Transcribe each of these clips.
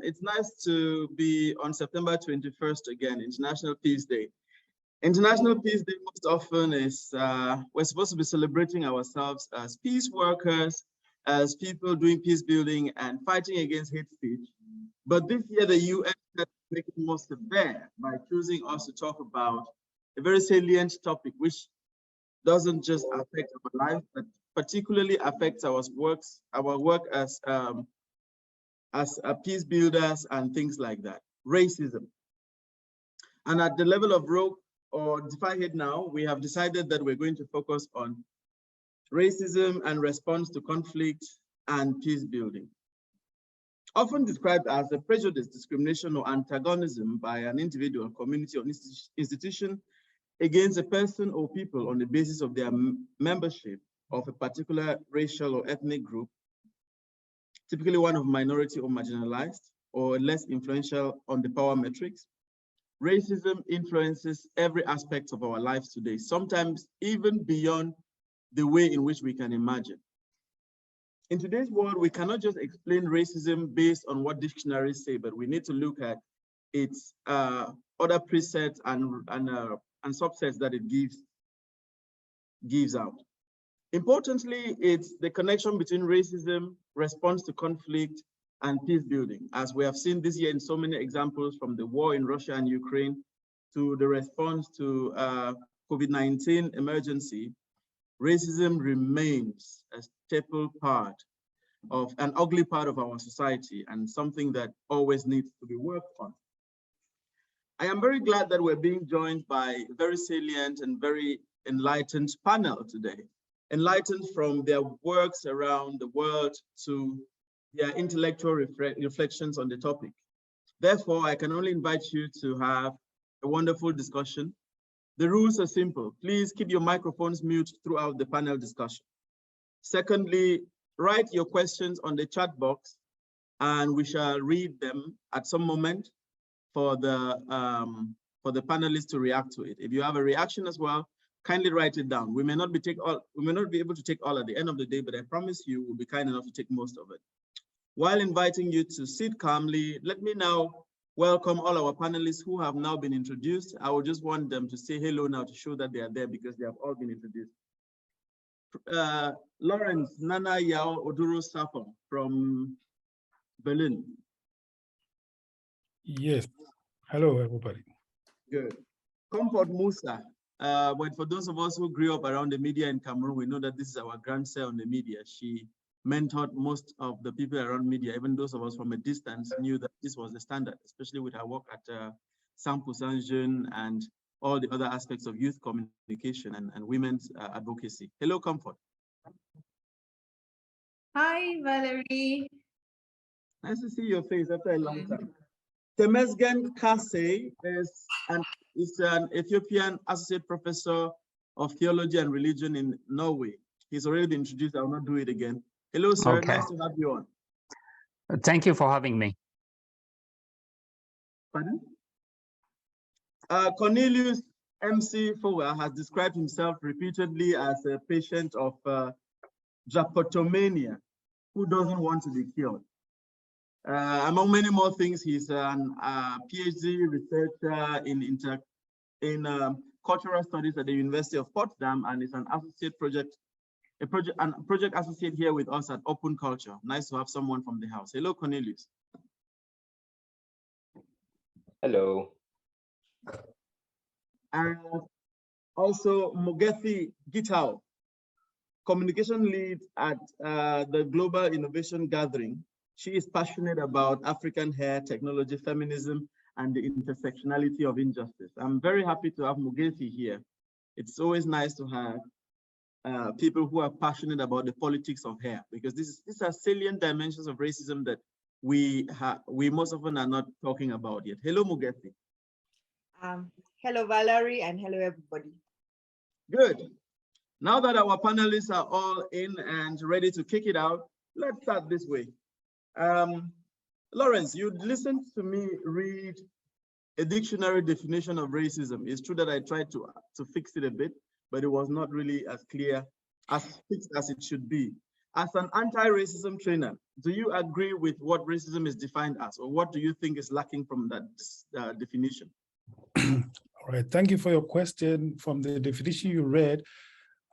It's nice to be on September 21st again, International Peace Day. International Peace Day most often is, we're supposed to be celebrating ourselves as peace workers, as people doing peace building and fighting against hate speech. But this year, the UN has made it more severe by choosing us to talk about a very salient topic, which doesn't just affect our life, but particularly affects our work as peace builders and things like that, racism. And at the level of Rogue or Defy Hate Now, we have decided that we're going to focus on racism and response to conflict and peace building. Often described as a prejudice, discrimination, or antagonism by an individual, community, or institution against a person or people on the basis of their membership of a particular racial or ethnic group, typically one of minority or marginalized, or less influential on the power metrics. Racism influences every aspect of our lives today, sometimes even beyond the way in which we can imagine. In today's world, we cannot just explain racism based on what dictionaries say, but we need to look at its other presets and subsets that it gives out. Importantly, it's the connection between racism, response to conflict, and peace building, as we have seen this year in so many examples, from the war in Russia and Ukraine to the response to COVID-19 emergency. Racism remains a staple part of an ugly part of our society and something that always needs to be worked on. I am very glad that we're being joined by a very salient and very enlightened panel today, enlightened from their works around the world to their intellectual reflections on the topic. Therefore, I can only invite you to have a wonderful discussion. The rules are simple. Please keep your microphones mute throughout the panel discussion. Secondly, write your questions on the chat box and we shall read them at some moment for the panelists to react to it. If you have a reaction as well, kindly write it down. We may not be able to take all at the end of the day, but I promise you we'll be kind enough to take most of it. While inviting you to sit calmly, let me now welcome all our panelists who have now been introduced. I would just want them to say hello now to show that they are there because they have all been introduced. Lawrence Nana Yao Oduro Sapong from Berlin. Yes. Hello, everybody. Good. Comfort Musa. But for those of us who grew up around the media in Cameroon, we know that this is our grandson on the media. She mentored most of the people around media. Even those of us from a distance knew that this was the standard, especially with her work at Sampo Saint-Jean and all the other aspects of youth communication and women's advocacy. Hello, Comfort. Hi, Valerie. Nice to see your face after a long time. Temesgen Kase is an Ethiopian associate professor of theology and religion in Norway. He's already been introduced. I will not do it again. Hello, sir. Okay. Nice to have you on. Thank you for having me. Pardon? Cornelius MC Fowa has described himself repeatedly as a patient of drapetomania who doesn't want to be cured. Among many more things, he's an PhD researcher in cultural studies at the University of Potsdam and is an associate project associate here with us at Open Culture. Nice to have someone from the house. Hello, Cornelius. Hello. And also Mogethi Gitau, communication lead at the Global Innovation Gathering. She is passionate about African hair, technology, feminism, and the intersectionality of injustice. I'm very happy to have Mogethi here. It's always nice to have people who are passionate about the politics of hair, because these are salient dimensions of racism that we most often are not talking about yet. Hello, Mogethi. Hello, Valerie, and hello, everybody. Good. Now that our panelists are all in and ready to kick it out, let's start this way. Lawrence, you listened to me read a dictionary definition of racism. It's true that I tried to fix it a bit, but it was not really as clear, as fixed as it should be. As an anti-racism trainer, do you agree with what racism is defined as, or what do you think is lacking from that definition? All right, thank you for your question. From the definition you read,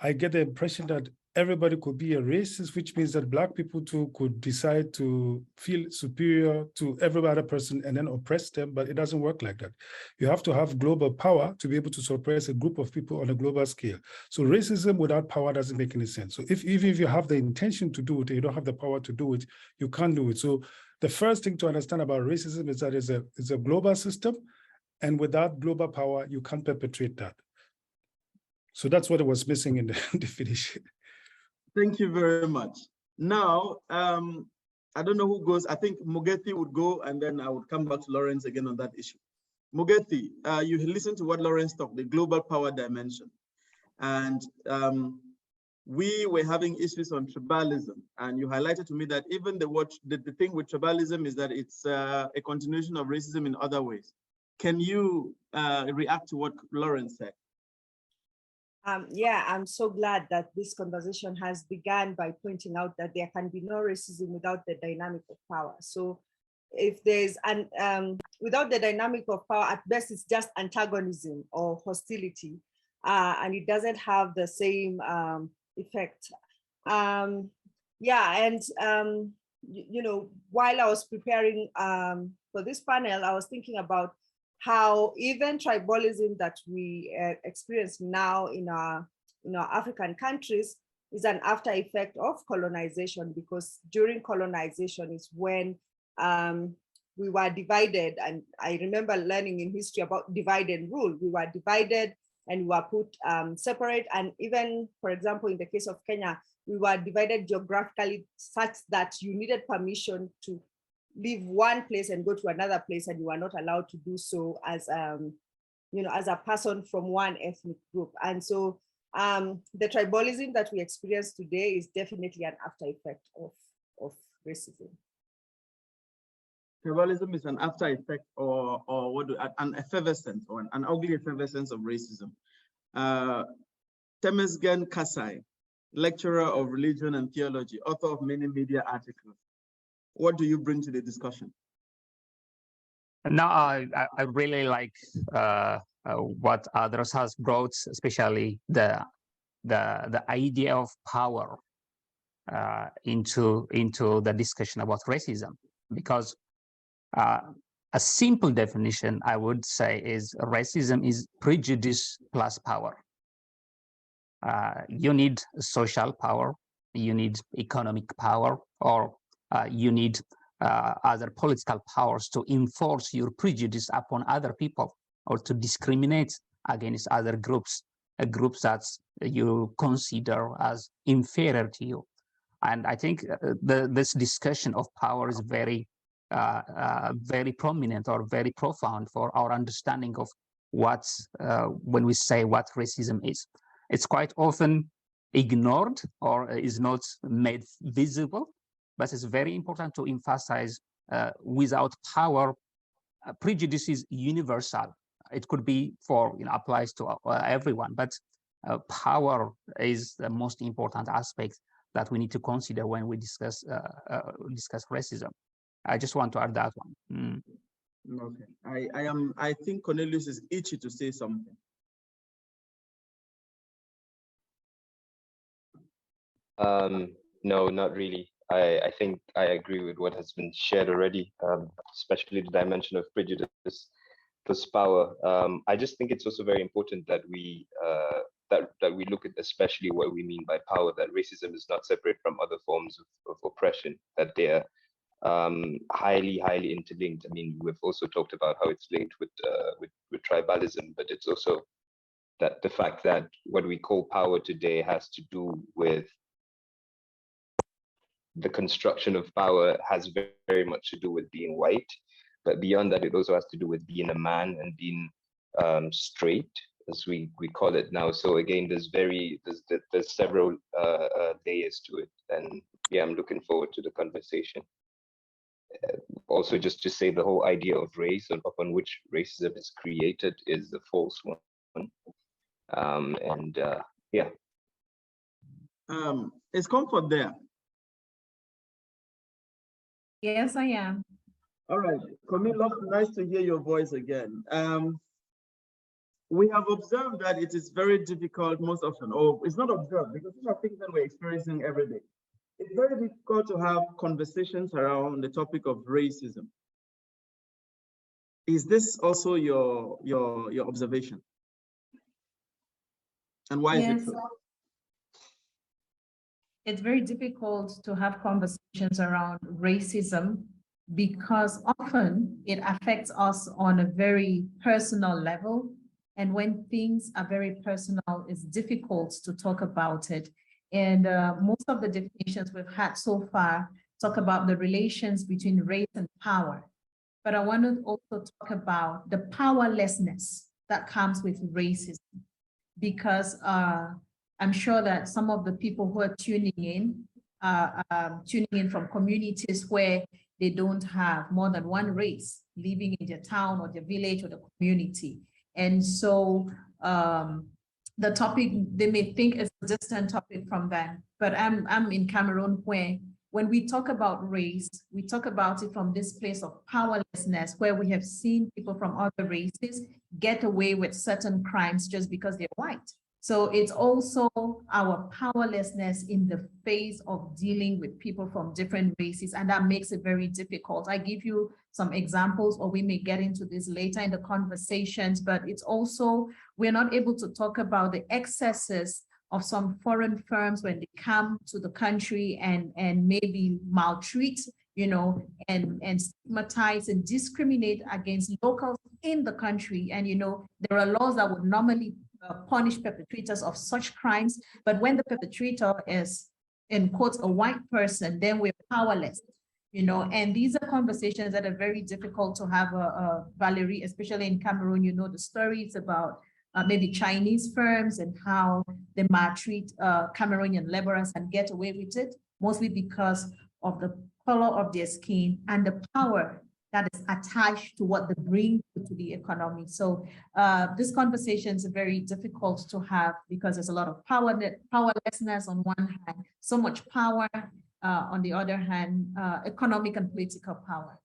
I get the impression that everybody could be a racist, which means that Black people too could decide to feel superior to every other person and then oppress them, but it doesn't work like that. You have to have global power to be able to suppress a group of people on a global scale. So racism without power doesn't make any sense. So even if you have the intention to do it, and you don't have the power to do it, you can't do it. So the first thing to understand about racism is that it's a global system, and without global power, you can't perpetrate that. So that's what was missing in the definition. Thank you very much. Now, I don't know who goes. I think Mugethi would go, and then I would come back to Lawrence again on that issue. Mugethi, you listened to what Lawrence talked, the global power dimension. And we were having issues on tribalism, and you highlighted to me that even the thing with tribalism is that it's a continuation of racism in other ways. Can you react to what Lawrence said? Yeah, I'm so glad that this conversation has begun by pointing out that there can be no racism without the dynamic of power. So if there's without the dynamic of power, at best it's just antagonism or hostility, and it doesn't have the same effect. Yeah, and you know, while I was preparing for this panel, I was thinking about how even tribalism that we experience now in our African countries is an after effect of colonization, because during colonization is when we were divided. And I remember learning in history about divide and rule. We were divided and we were put separate. And even, for example, in the case of Kenya, we were divided geographically such that you needed permission to leave one place and go to another place, and you are not allowed to do so as you know, as a person from one ethnic group. And so the tribalism that we experience today is definitely an after effect of racism. Tribalism is an after effect, or an effervescence, or an ugly effervescence of racism. Temesgen Kasai, lecturer of religion and theology, author of many media articles. What do you bring to the discussion? No, I really like what others has brought, especially the idea of power into the discussion about racism, because a simple definition I would say is racism is prejudice plus power. You need social power, you need economic power, or you need other political powers to enforce your prejudice upon other people, or to discriminate against other groups, groups that you consider as inferior to you. And I think this discussion of power is very, very prominent or very profound for our understanding of what, when we say what racism is. It's quite often ignored or is not made visible, but it's very important to emphasize without power, prejudice is universal. It could be for, applies to everyone, but power is the most important aspect that we need to consider when we discuss racism. I just want to add that one. Okay, I think Cornelius is itchy to say something. No, not really. I think I agree with what has been shared already, especially the dimension of prejudice plus power. I just think it's also very important that we that we look at especially what we mean by power, that racism is not separate from other forms of oppression, that they're highly interlinked. I mean, we've also talked about how it's linked with tribalism, but it's also that the fact that what we call power today has to do with the construction of power, has very much to do with being white, but beyond that, it also has to do with being a man and being straight, as we call it now. So again, there's several layers to it, and yeah, I'm looking forward to the conversation. Also, just to say, the whole idea of race and upon which racism is created is a false one. Yeah. Is comfort there? Yes, I am. All right, Camilo, nice to hear your voice again. We have observed that it is very difficult most often, or it's not observed because these are things that we're experiencing every day. It's very difficult to have conversations around the topic of racism. Is this also your observation? And why is it Yes, so? it's very difficult to have conversations around racism because often it affects us on a very personal level. And when things are very personal, it's difficult to talk about it. And most of the definitions we've had so far talk about the relations between race and power. But I want to also talk about the powerlessness that comes with racism, because I'm sure that some of the people who are tuning in from communities where they don't have more than one race living in their town or their village or the community. And so the topic, they may think is a distant topic from them, but I'm in Cameroon where when we talk about race, we talk about it from this place of powerlessness, where we have seen people from other races get away with certain crimes just because they're white. So it's also our powerlessness in the face of dealing with people from different races, and that makes it very difficult. I give you some examples, or we may get into this later in the conversations, but it's also, we're not able to talk about the excesses of some foreign firms when they come to the country and maybe maltreat, you know, and stigmatize and discriminate against locals in the country. And, you know, there are laws that would normally punish perpetrators of such crimes, but when the perpetrator is, in quotes, a white person, then we're powerless, you know. And these are conversations that are very difficult to have, Valerie, especially in Cameroon. You know the stories about maybe Chinese firms and how they maltreat Cameroonian laborers and get away with it, mostly because of the color of their skin and the power that is attached to what they bring to the economy. So these conversations are very difficult to have because there's a lot of powerlessness on one hand, so much power on the other hand, economic and political power.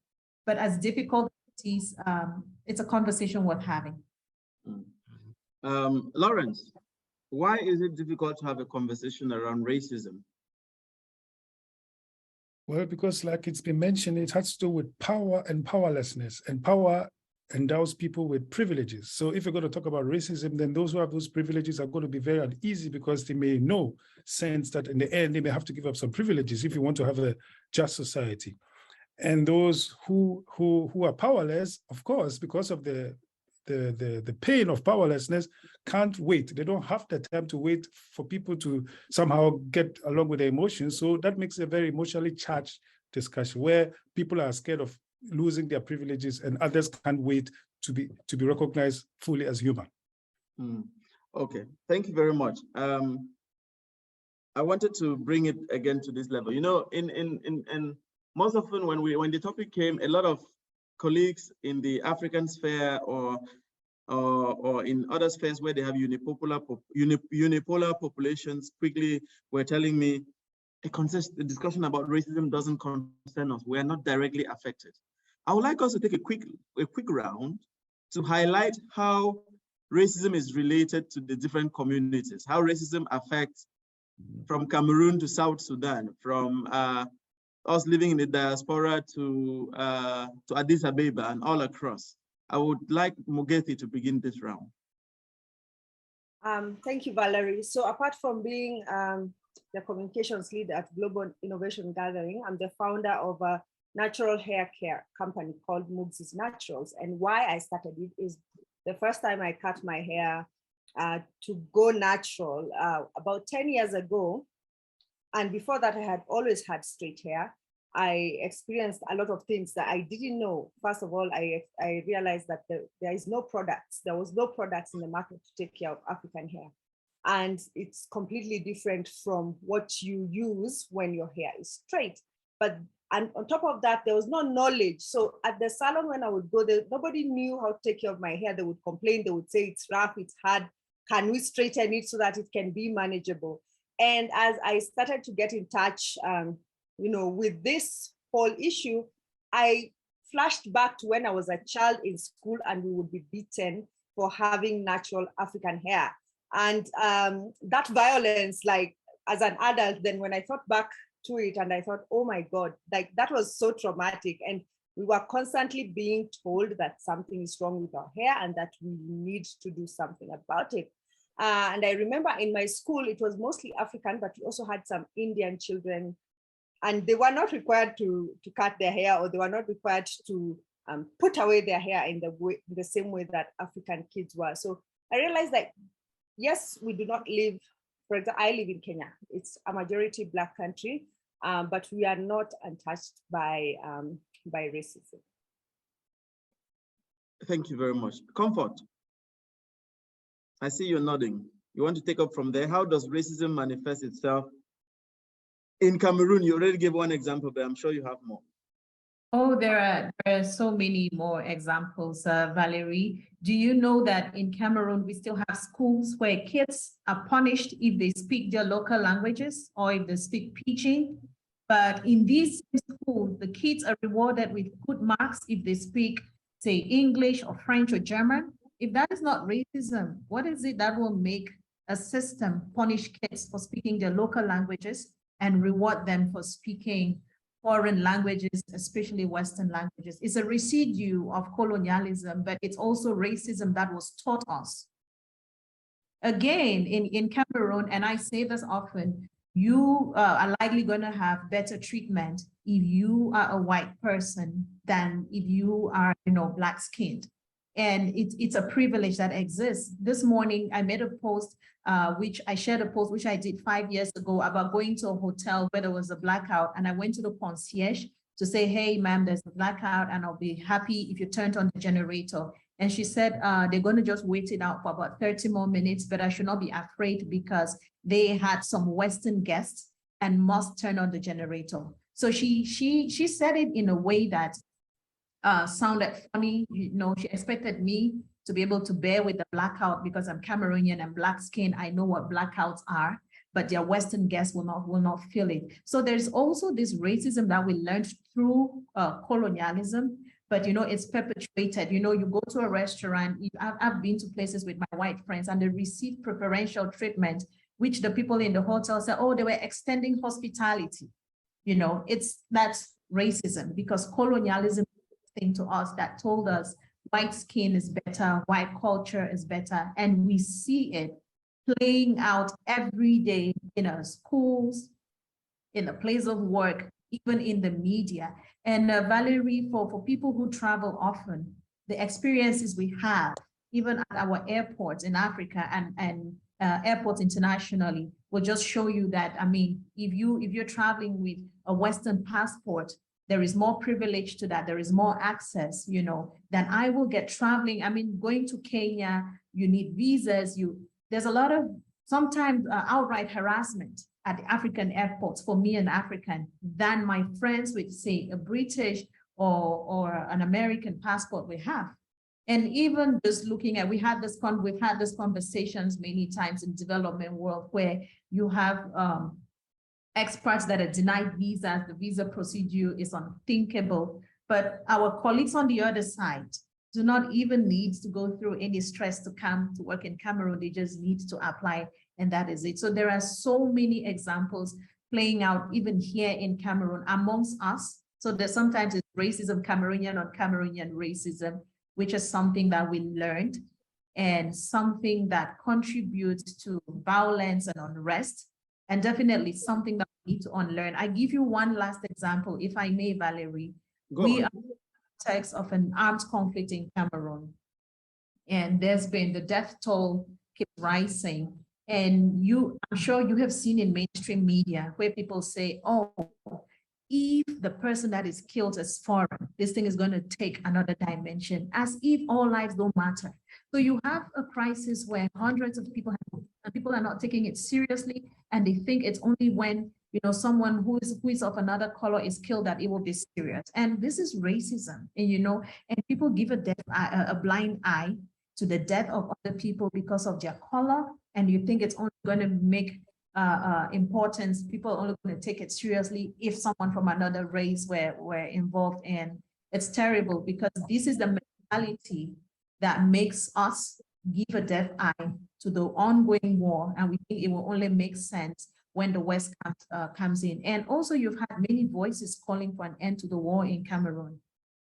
But as difficult as it is, it's a conversation worth having. Lawrence, why is it difficult to have a conversation around racism? Well, because like it's been mentioned, it has to do with power and powerlessness, and power endows people with privileges. So if you're going to talk about racism, then those who have those privileges are going to be very uneasy because they may know sense that in the end, they may have to give up some privileges if you want to have a just society. And those who are powerless, of course, because of the pain of powerlessness, can't wait. They don't have the time to wait for people to somehow get along with their emotions. So that makes a very emotionally charged discussion where people are scared of losing their privileges and others can't wait to be recognized fully as human. Okay, thank you very much. I wanted to bring it again to this level. You know, in most often when the topic came, a lot of colleagues in the African sphere or in other spheres where they have unipolar populations quickly were telling me the discussion about racism doesn't concern us. We are not directly affected. I would like us to take a quick round to highlight how racism is related to the different communities, how racism affects from Cameroon to South Sudan, from us living in the diaspora to Addis Ababa and all across. I would like Mugethi to begin this round. Thank you, Valerie. So apart from being the communications lead at Global Innovation Gathering, I'm the founder of a natural hair care company called Ngos Naturals. And why I started it is the first time I cut my hair to go natural about 10 years ago. And before that, I had always had straight hair. I experienced a lot of things that I didn't know. First of all, I realized that there was no products in the market to take care of African hair. And it's completely different from what you use when your hair is straight. And on top of that, there was no knowledge. So at the salon, when I would go there, nobody knew how to take care of my hair. They would complain, they would say it's rough, it's hard. Can we straighten it so that it can be manageable? And as I started to get in touch, you know, with this whole issue, I flashed back to when I was a child in school and we would be beaten for having natural African hair. And that violence, like as an adult, then when I thought back to it and I thought, oh my God, like that was so traumatic. And we were constantly being told that something is wrong with our hair and that we need to do something about it. And I remember in my school, it was mostly African, but we also had some Indian children, and they were not required to cut their hair, or they were not required to put away their hair in the same way that African kids were. So I realized that, yes, we do not live, for example, I live in Kenya. It's a majority Black country, but we are not untouched by racism. Thank you very much. Comfort. I see you nodding. You want to take up from there? How does racism manifest itself in Cameroon? You already gave one example, but I'm sure you have more. Oh, there are so many more examples, Valerie. Do you know that in Cameroon, we still have schools where kids are punished if they speak their local languages or if they speak Pidgin? But in these schools, the kids are rewarded with good marks if they speak, say, English or French or German. If that is not racism, what is it that will make a system punish kids for speaking their local languages and reward them for speaking foreign languages, especially Western languages? It's a residue of colonialism, but it's also racism that was taught us. Again, in Cameroon, and I say this often, you are likely going to have better treatment if you are a white person than if you are, Black skinned. And it's a privilege that exists. This morning, I made a post, which I shared a post, which I did 5 years ago about going to a hotel where there was a blackout. And I went to the concierge to say, hey, ma'am, there's a blackout and I'll be happy if you turned on the generator. And she said, they're going to just wait it out for about 30 more minutes, but I should not be afraid because they had some Western guests and must turn on the generator. So she said it in a way that sounded funny. She expected me to be able to bear with the blackout because I'm Cameroonian and Black skin. I know what blackouts are, but their Western guests will not feel it. So there's also this racism that we learned through colonialism, but it's perpetuated. You go to a restaurant, I've been to places with my white friends and they receive preferential treatment, which the people in the hotel said, oh, they were extending hospitality. That's racism because colonialism thing to us that told us white skin is better, white culture is better. And we see it playing out every day in our schools, in the place of work, even in the media. And Valerie, for people who travel often, the experiences we have, even at our airports in Africa and airports internationally, will just show you that, if you're traveling with a Western passport, there is more privilege to that. There is more access, than I will get traveling. Going to Kenya, you need visas. There's a lot of sometimes outright harassment at the African airports for me, an African, than my friends with, say, a British or an American passport we have. And even just looking at, we've had this conversations many times in development world where you have experts that are denied visas, the visa procedure is unthinkable, but our colleagues on the other side do not even need to go through any stress to come to work in Cameroon. They just need to apply, and that is it. So there are so many examples playing out even here in Cameroon amongst us. So there's sometimes it's racism, Cameroonian on Cameroonian racism, which is something that we learned and something that contributes to violence and unrest, and definitely something that we need to unlearn. I give you one last example, if I may, Valerie. We are in the context of an armed conflict in Cameroon, and there's been the death toll keep rising. And I'm sure you have seen in mainstream media where people say, oh, if the person that is killed is foreign, this thing is going to take another dimension, as if all lives don't matter. So you have a crisis where hundreds of people are not taking it seriously, and they think it's only when someone who is of another color is killed that it will be serious. And this is racism, and people give a blind eye to the death of other people because of their color, and you think it's only going to make importance. People are only going to take it seriously if someone from another race were involved in. It's terrible because this is the mentality that makes us give a deaf eye to the ongoing war, and we think it will only make sense when the West comes in. And also, you've had many voices calling for an end to the war in Cameroon.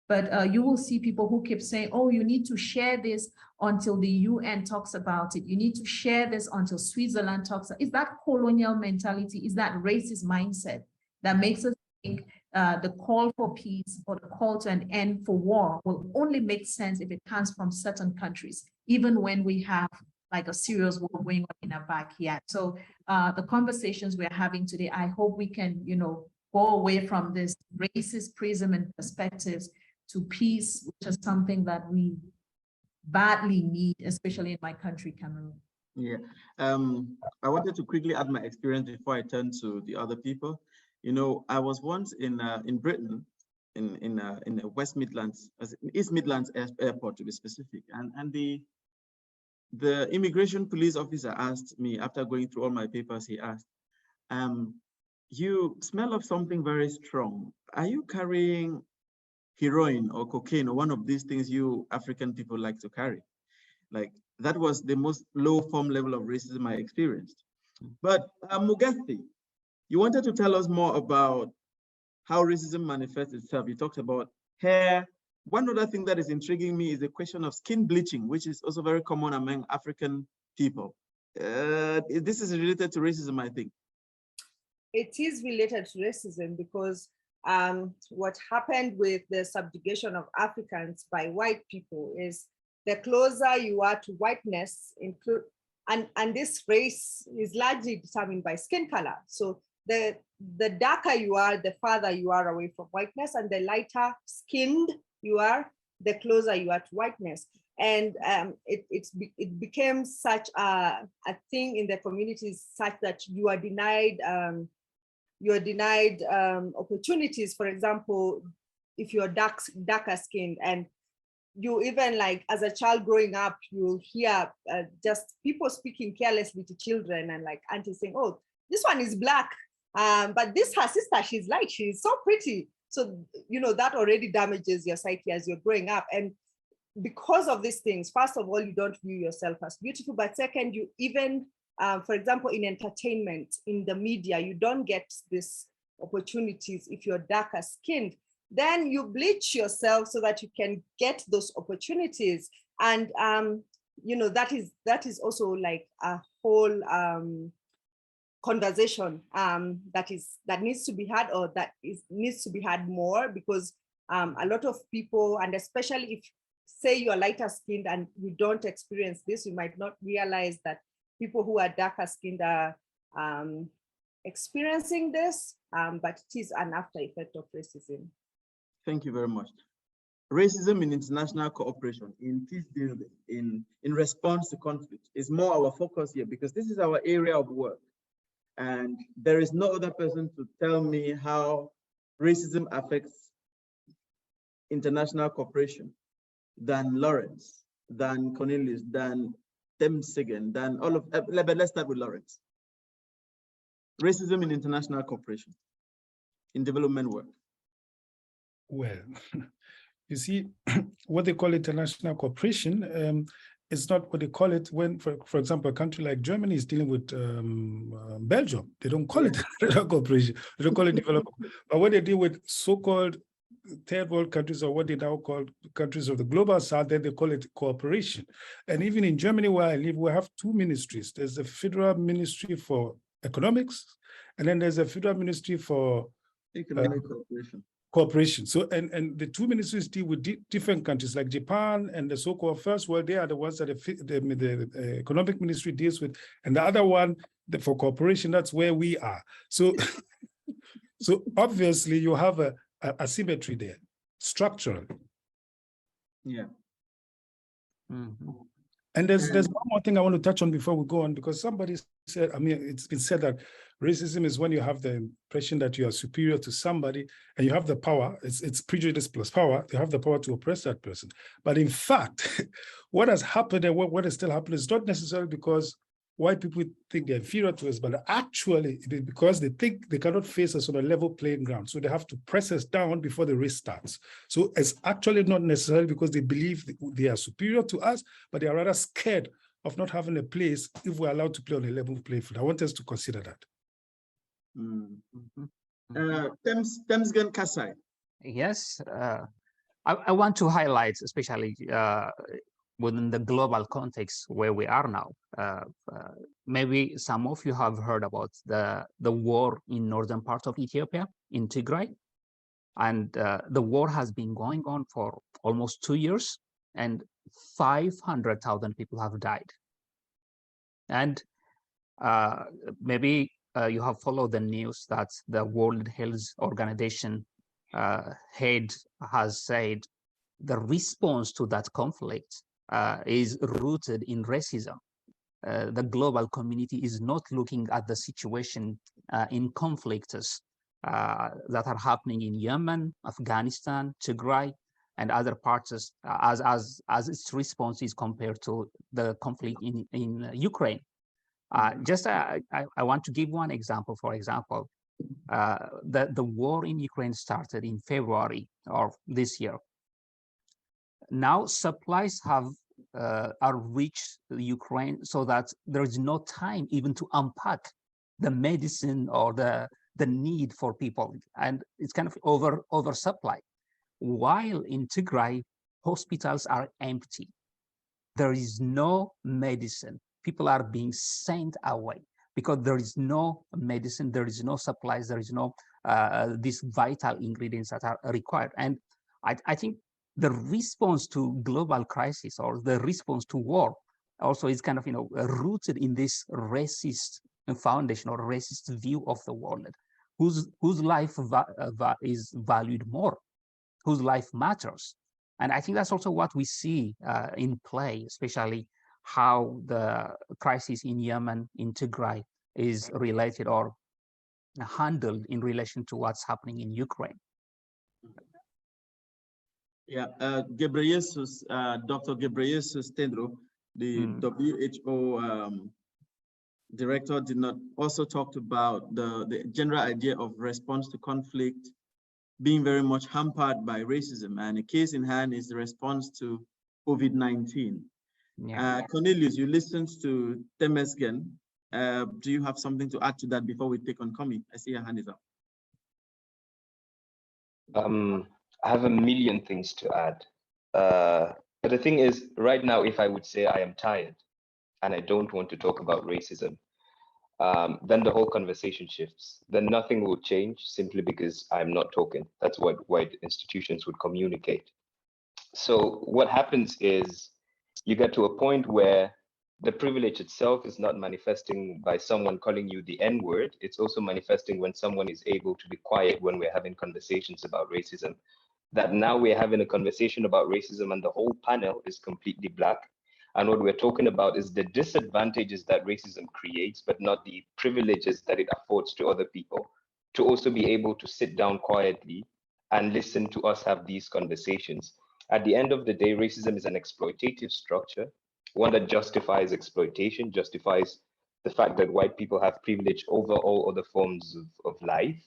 But you will see people who keep saying, oh, you need to share this until the UN talks about it. You need to share this until Switzerland talks. Is that colonial mentality? Is that racist mindset that makes us think the call for peace or the call to an end for war will only make sense if it comes from certain countries, even when we have like a serious war going on in our backyard. So the conversations we're having today, I hope we can, go away from this racist prism and perspectives to peace, which is something that we badly need, especially in my country, Cameroon. Yeah, I wanted to quickly add my experience before I turn to the other people. I was once in Britain, in the West Midlands, East Midlands Airport to be specific, and the immigration police officer asked me, after going through all my papers, he asked, you smell of something very strong. Are you carrying heroin or cocaine or one of these things you African people like to carry? Like, that was the most low form level of racism I experienced. But Mugathi, you wanted to tell us more about how racism manifests itself. You talked about hair. One other thing that is intriguing me is the question of skin bleaching, which is also very common among African people. This is related to racism, I think. It is related to racism because what happened with the subjugation of Africans by white people is the closer you are to whiteness, and this race is largely determined by skin color. So the darker you are, the farther you are away from whiteness, and the lighter skinned you are, the closer you are to whiteness. And it became such a thing in the communities, such that you are denied opportunities. For example, if you're darker skinned, and you even, like, as a child growing up, you'll hear just people speaking carelessly to children, and like aunties saying, oh, this one is black, but this her sister, she's light, she's so pretty. So that already damages your psyche as you're growing up. And because of these things, first of all, you don't view yourself as beautiful, but second, you even for example, in entertainment, in the media, you don't get these opportunities if you're darker skinned. Then you bleach yourself so that you can get those opportunities. And that is also like a whole conversation that needs to be had, or needs to be had more, because a lot of people, and especially if, say, you're lighter skinned and you don't experience this, you might not realize that people who are darker skinned are experiencing this, but it is an after effect of racism. Thank you very much. Racism in international cooperation, in peace building, in response to conflict is more our focus here, because this is our area of work. And there is no other person to tell me how racism affects international cooperation than Lawrence, than Cornelius, than Temsegen, than all of, but let's start with Lawrence. Racism in international cooperation, in development work. Well, you see, what they call international cooperation is not what they call it when, for example, a country like Germany is dealing with Belgium. They don't call it international cooperation. They don't call it development. But when they deal with so-called third world countries, or what they now call countries of the global south, then they call it cooperation. And even in Germany, where I live, we have two ministries. There's a federal ministry for economics, and then there's a federal ministry for economic cooperation. So, and the two ministries deal with different countries, like Japan and the so-called first world. They are the ones that the economic ministry deals with, and the other one, for cooperation, that's where we are. So, so obviously you have a asymmetry there, structural. Yeah. Mm-hmm. And there's one more thing I want to touch on before we go on, because somebody said, I mean, it's been said that racism is when you have the impression that you are superior to somebody and you have the power. It's prejudice plus power. You have the power to oppress that person. But in fact, what has happened and what is still happening is not necessarily because white people think they're inferior to us, but actually it is because they think they cannot face us on a level playing ground. So they have to press us down before the race starts. So it's actually not necessarily because they believe they are superior to us, but they are rather scared of not having a place if we're allowed to play on a level playing field. I want us to consider that. Temsgen Kasai. Yes, I want to highlight, especially within the global context where we are now. Maybe some of you have heard about the war in northern part of Ethiopia, in Tigray. And the war has been going on for almost 2 years, and 500,000 people have died. And maybe you have followed the news that the World Health Organization head has said the response to that conflict is rooted in racism. The global community is not looking at the situation in conflicts that are happening in Yemen, Afghanistan, Tigray, and other parts as its response is compared to the conflict in Ukraine. I want to give one example. For example, the war in Ukraine started in February of this year. Now supplies are reached Ukraine so that there is no time even to unpack the medicine or the need for people, and it's kind of oversupply. While in Tigray, hospitals are empty. There is no medicine. People are being sent away because there is no medicine, there is no supplies, there is no these vital ingredients that are required. And I think the response to global crisis or the response to war also is kind of rooted in this racist foundation or racist view of the world, whose life is valued more, whose life matters. And I think that's also what we see in play, especially how the crisis in Yemen, in Tigray, is related or handled in relation to what's happening in Ukraine. Yeah, Ghebreyesus, Dr. Ghebreyesus Tedros, the WHO director, did not also talked about the general idea of response to conflict being very much hampered by racism, and a case in hand is the response to COVID-19. Yeah. Cornelius, you listened to Temesgen. Do you have something to add to that before we take on Komi? I see your hand is up. I have a million things to add. But the thing is, right now, if I would say I am tired and I don't want to talk about racism, then the whole conversation shifts. Then nothing will change simply because I'm not talking. That's what white institutions would communicate. So what happens is you get to a point where the privilege itself is not manifesting by someone calling you the N-word. It's also manifesting when someone is able to be quiet when we're having conversations about racism. That now we're having a conversation about racism and the whole panel is completely black. And what we're talking about is the disadvantages that racism creates, but not the privileges that it affords to other people to also be able to sit down quietly and listen to us have these conversations. At the end of the day, racism is an exploitative structure, one that justifies exploitation, justifies the fact that white people have privilege over all other forms of life,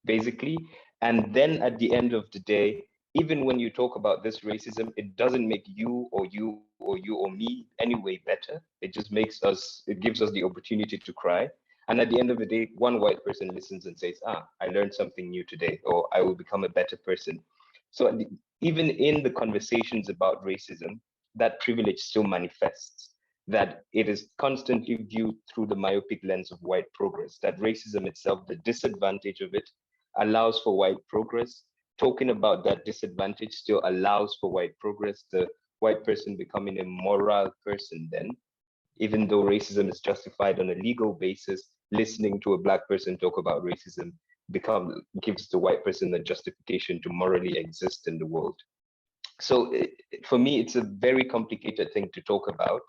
basically. And then at the end of the day, even when you talk about this racism, it doesn't make you or me anyway better. It just makes us, it gives us the opportunity to cry. And at the end of the day, one white person listens and says, I learned something new today, or I will become a better person. So even in the conversations about racism, that privilege still manifests, that it is constantly viewed through the myopic lens of white progress, that racism itself, the disadvantage of it, allows for white progress. Talking about that disadvantage still allows for white progress, the white person becoming a moral person then, even though racism is justified on a legal basis, listening to a black person talk about racism gives the white person a justification to morally exist in the world. So for me, it's a very complicated thing to talk about,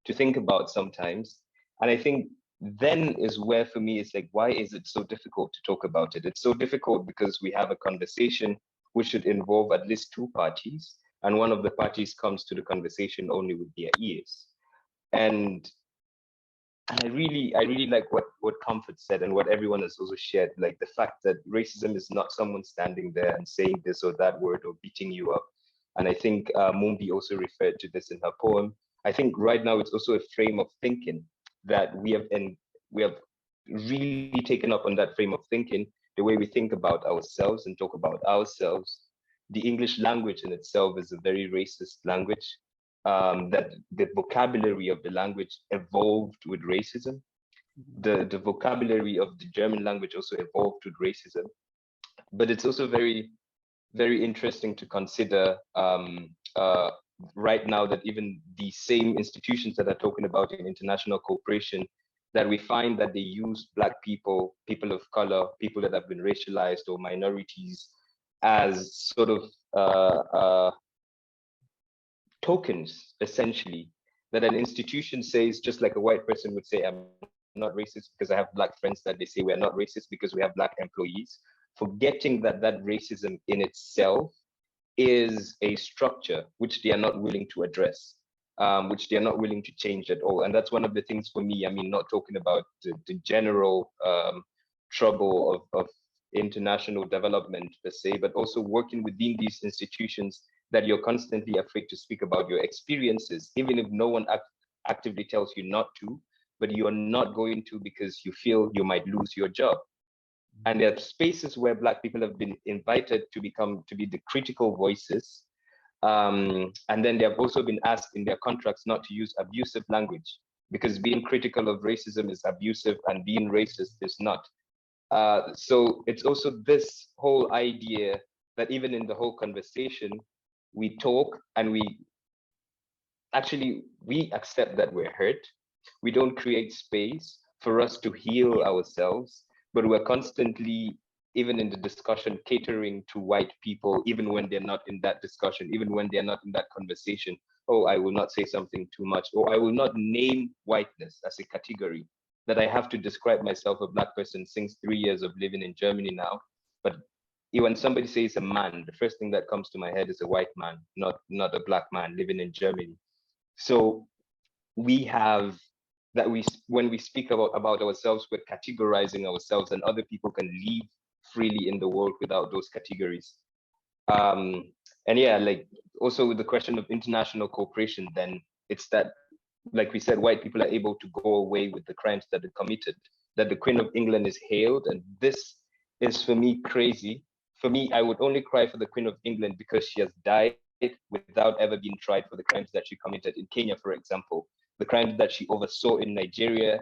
to think about sometimes. And I think then is where for me, it's like, why is it so difficult to talk about it? It's so difficult because we have a conversation which should involve at least two parties. And one of the parties comes to the conversation only with their ears. And I really like what Comfort said and what everyone has also shared, like the fact that racism is not someone standing there and saying this or that word or beating you up. And I think Mumbi also referred to this in her poem. I think right now it's also a frame of thinking that we have really taken up on that frame of thinking, the way we think about ourselves and talk about ourselves. The English language in itself is a very racist language. That the vocabulary of the language evolved with racism. The vocabulary of the German language also evolved with racism. But it's also very, very interesting to consider right now that even the same institutions that are talking about in international cooperation, that we find that they use Black people, people of color, people that have been racialized or minorities as sort of tokens, essentially, that an institution says, just like a white person would say, I'm not racist because I have Black friends, that they say we're not racist because we have Black employees, forgetting that that racism in itself is a structure which they are not willing to address, which they are not willing to change at all. And that's one of the things for me, I mean, not talking about the general trouble of international development per se, but also working within these institutions, that you're constantly afraid to speak about your experiences, even if no one actively tells you not to, but you are not going to because you feel you might lose your job. And there are spaces where Black people have been invited to be the critical voices. And then they have also been asked in their contracts not to use abusive language, because being critical of racism is abusive and being racist is not. So it's also this whole idea that even in the whole conversation, we talk and we accept that we're hurt. We don't create space for us to heal ourselves, but we're constantly, even in the discussion, catering to white people, even when they're not in that discussion, even when they're not in that conversation. Oh, I will not say something too much, or I will not name whiteness as a category, that I have to describe myself a Black person since 3 years of living in Germany now. But when somebody says a man, the first thing that comes to my head is a white man, not a Black man living in Germany. So we have that when we speak about ourselves, we're categorizing ourselves, and other people can live freely in the world without those categories. And yeah, like also with the question of international cooperation, then it's that, like we said, white people are able to go away with the crimes that they committed, that the Queen of England is hailed. And this is, for me, crazy. For me, I would only cry for the Queen of England because she has died without ever being tried for the crimes that she committed in Kenya, for example, the crimes that she oversaw in Nigeria,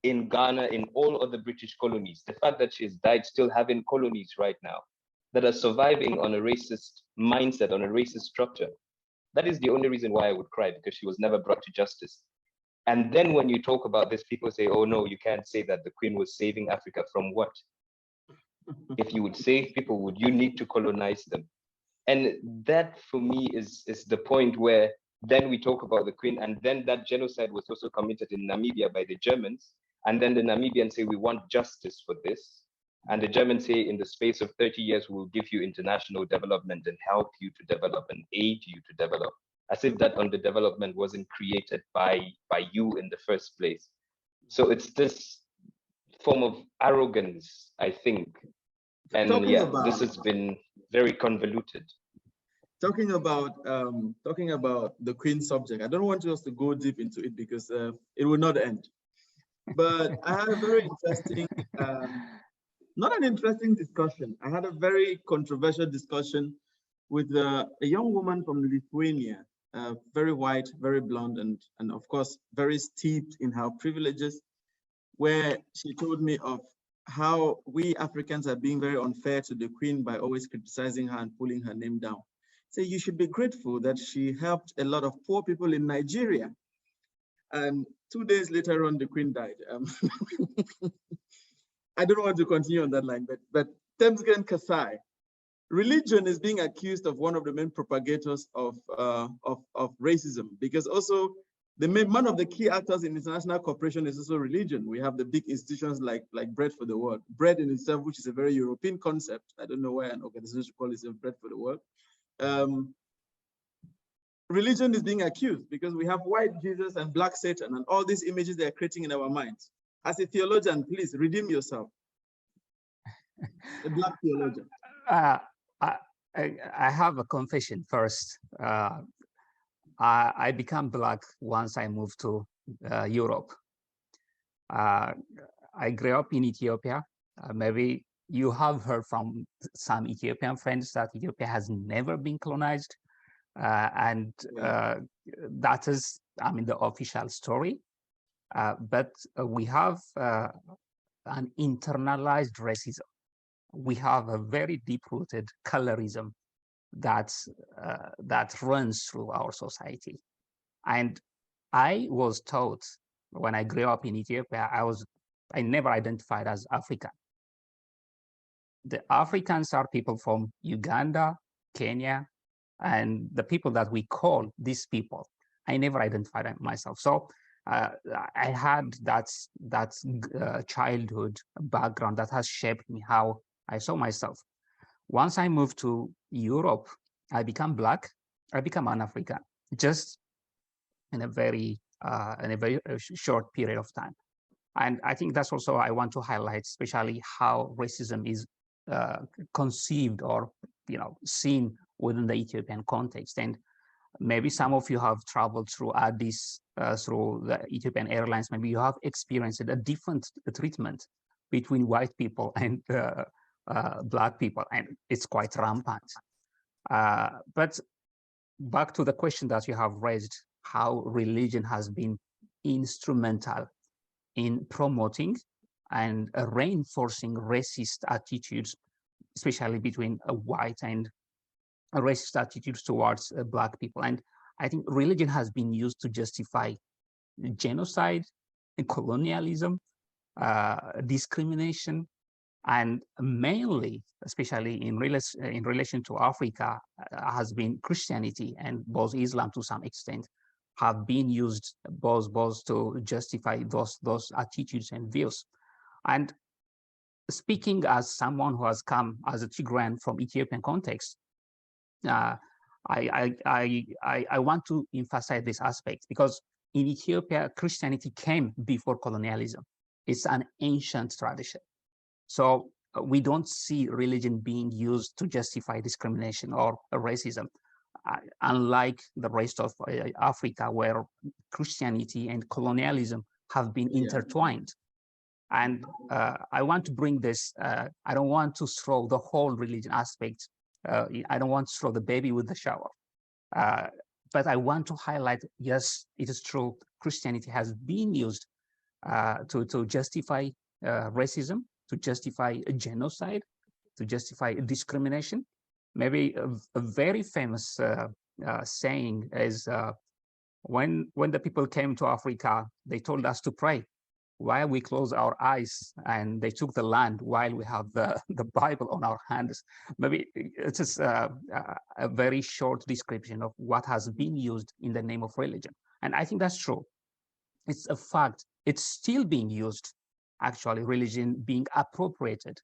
in Ghana, in all other British colonies. The fact that she has died still having colonies right now that are surviving on a racist mindset, on a racist structure. That is the only reason why I would cry, because she was never brought to justice. And then when you talk about this, people say, oh no, you can't say that the Queen was saving Africa from what? If you would save people, would you need to colonize them? And that for me is the point where then we talk about the Queen, and then that genocide was also committed in Namibia by the Germans. And then the Namibians say, we want justice for this. And the Germans say, in the space of 30 years, we'll give you international development and help you to develop and aid you to develop, as if that underdevelopment wasn't created by you in the first place. So it's this form of arrogance, I think. And this has been very convoluted. Talking about the Queen subject, I don't want us to go deep into it because it will not end. But I had a very interesting, not an interesting discussion. I had a very controversial discussion with a young woman from Lithuania, very white, very blonde, and of course, very steeped in her privileges, where she told me of how we Africans are being very unfair to the Queen by always criticizing her and pulling her name down. So you should be grateful that she helped a lot of poor people in Nigeria. And 2 days later on, the Queen died. I don't want to continue on that line, but Temsgen Kasai, religion is being accused of one of the main propagators of racism, because also one of the key actors in international cooperation is also religion. We have the big institutions like Bread for the World. Bread in itself, which is a very European concept. I don't know why an organization should call itself Bread for the World. religion is being accused because we have white Jesus and black Satan and all these images they are creating in our minds. As a theologian, please redeem yourself. A black theologian. I have a confession first. I became black once I moved to Europe. I grew up in Ethiopia. Maybe you have heard from some Ethiopian friends that Ethiopia has never been colonized. That is, I mean, the official story. But we have an internalized racism. We have a very deep-rooted colorism that runs through our society. And I was taught when I grew up in Ethiopia, I never identified as African. The Africans are people from Uganda, Kenya, and the people that we call these people, I never identified myself. So I had that childhood background that has shaped me how I saw myself. Once I moved to Europe, I became black. I became an African, just in a very short period of time. And I think that's also I want to highlight, especially how racism is conceived or seen within the Ethiopian context. And maybe some of you have traveled through Addis, through the Ethiopian Airlines. Maybe you have experienced a different treatment between white people and black people, and it's quite rampant. But back to the question that you have raised, how religion has been instrumental in promoting and reinforcing racist attitudes, especially between white and racist attitudes towards black people. And I think religion has been used to justify genocide, colonialism, discrimination, and mainly, especially in relation to Africa, has been Christianity and both Islam to some extent have been used both to justify those attitudes and views. And speaking as someone who has come as a Tigrayan from Ethiopian context, I want to emphasize this aspect because in Ethiopia, Christianity came before colonialism. It's an ancient tradition. So we don't see religion being used to justify discrimination or racism, unlike the rest of Africa, where Christianity and colonialism have been intertwined. And I want to bring this, I don't want to throw the whole religion aspect. I don't want to throw the baby with the shower. But I want to highlight, yes, it is true, Christianity has been used to justify racism, to justify genocide, to justify discrimination. Maybe a very famous saying is, when the people came to Africa, they told us to pray while we close our eyes, and they took the land while we have the Bible on our hands. Maybe it's just a very short description of what has been used in the name of religion. And I think that's true. It's a fact. It's still being used, actually, religion being appropriated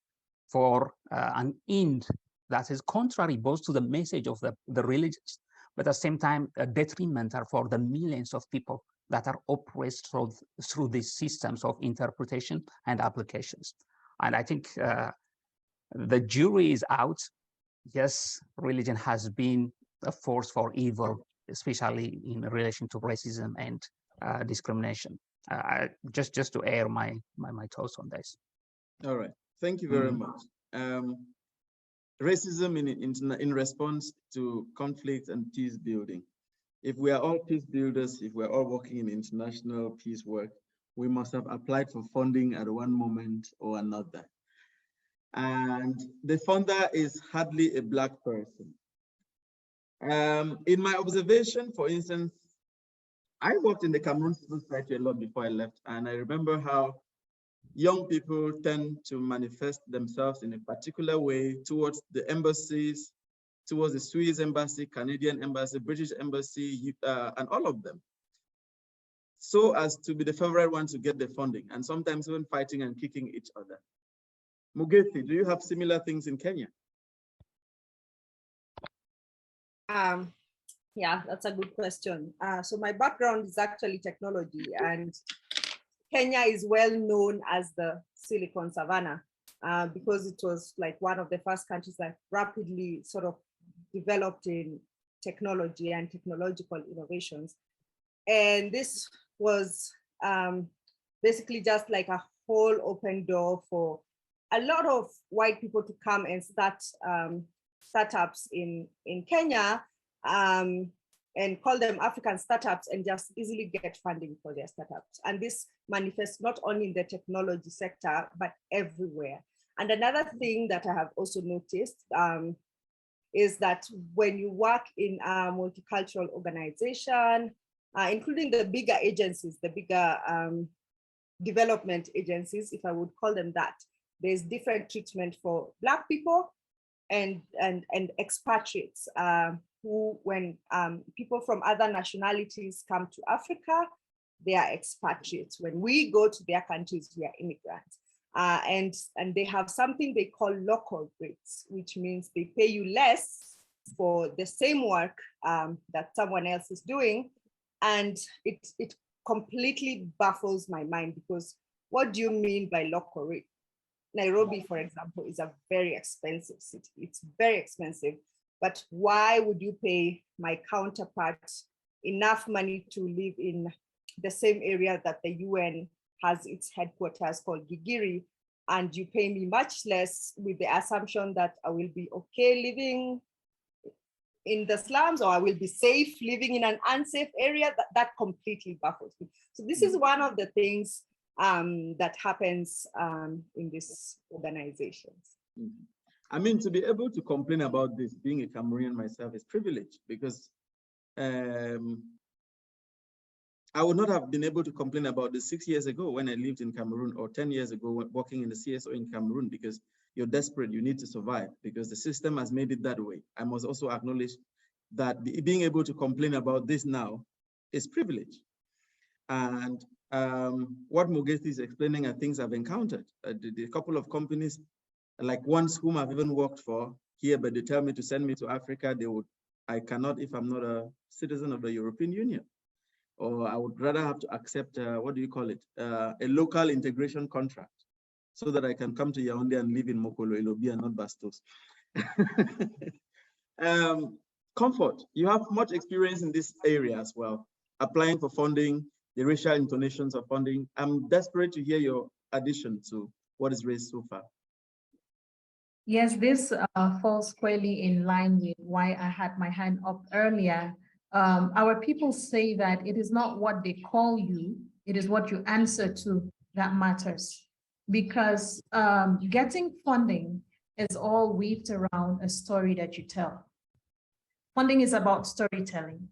for an end that is contrary both to the message of the religions, but at the same time, detrimental for the millions of people that are oppressed through these systems of interpretation and applications. And I think the jury is out. Yes, religion has been a force for evil, especially in relation to racism and discrimination. Just to air my thoughts on this. All right, thank you very much. Racism in response to conflict and peace building. If we are all peace builders, if we're all working in international peace work, we must have applied for funding at one moment or another. And the funder is hardly a Black person. In my observation, for instance, I worked in the Cameroon Civil Society a lot before I left, and I remember how young people tend to manifest themselves in a particular way towards the embassies, towards the Swiss embassy, Canadian embassy, British embassy, and all of them, so as to be the favorite one to get the funding, and sometimes even fighting and kicking each other. Mugethi, do you have similar things in Kenya? Yeah, that's a good question. So my background is actually technology, and Kenya is well known as the Silicon Savannah because it was like one of the first countries that rapidly sort of developed in technology and technological innovations. And this was basically just like a whole open door for a lot of white people to come and start startups in Kenya and call them African startups and just easily get funding for their startups. And this manifests not only in the technology sector, but everywhere. And another thing that I have also noticed is that when you work in a multicultural organization, including the bigger agencies, the bigger development agencies, if I would call them that, there's different treatment for Black people and expatriates who, when people from other nationalities come to Africa, they are expatriates. When we go to their countries, we are immigrants. And they have something they call local rates, which means they pay you less for the same work that someone else is doing. And it completely baffles my mind, because what do you mean by local rate? Nairobi, for example, is a very expensive city. It's very expensive. But why would you pay my counterpart enough money to live in the same area that the UN has its headquarters called Gigiri, and you pay me much less with the assumption that I will be okay living in the slums, or I will be safe living in an unsafe area? That completely baffles me. So this is one of the things that happens in these organizations. I mean, to be able to complain about this, being a Cameroonian myself, is privilege, because I would not have been able to complain about this 6 years ago when I lived in Cameroon, or 10 years ago working in the CSO in Cameroon, because you're desperate, you need to survive, because the system has made it that way. I must also acknowledge that being able to complain about this now is privilege. And what Mogeti is explaining are things I've encountered. The couple of companies, like ones whom I've even worked for here, but they tell me to send me to Africa, I cannot if I'm not a citizen of the European Union. Or I would rather have to accept, what do you call it? A local integration contract, so that I can come to Yaoundé and live in Mokolo, Ilobi, and not Bastos. Comfort, you have much experience in this area as well, applying for funding, the racial intonations of funding. I'm desperate to hear your addition to what is raised so far. Yes, this falls squarely in line with why I had my hand up earlier. Our people say that it is not what they call you, it is what you answer to that matters. Because getting funding is all weaved around a story that you tell. Funding is about storytelling,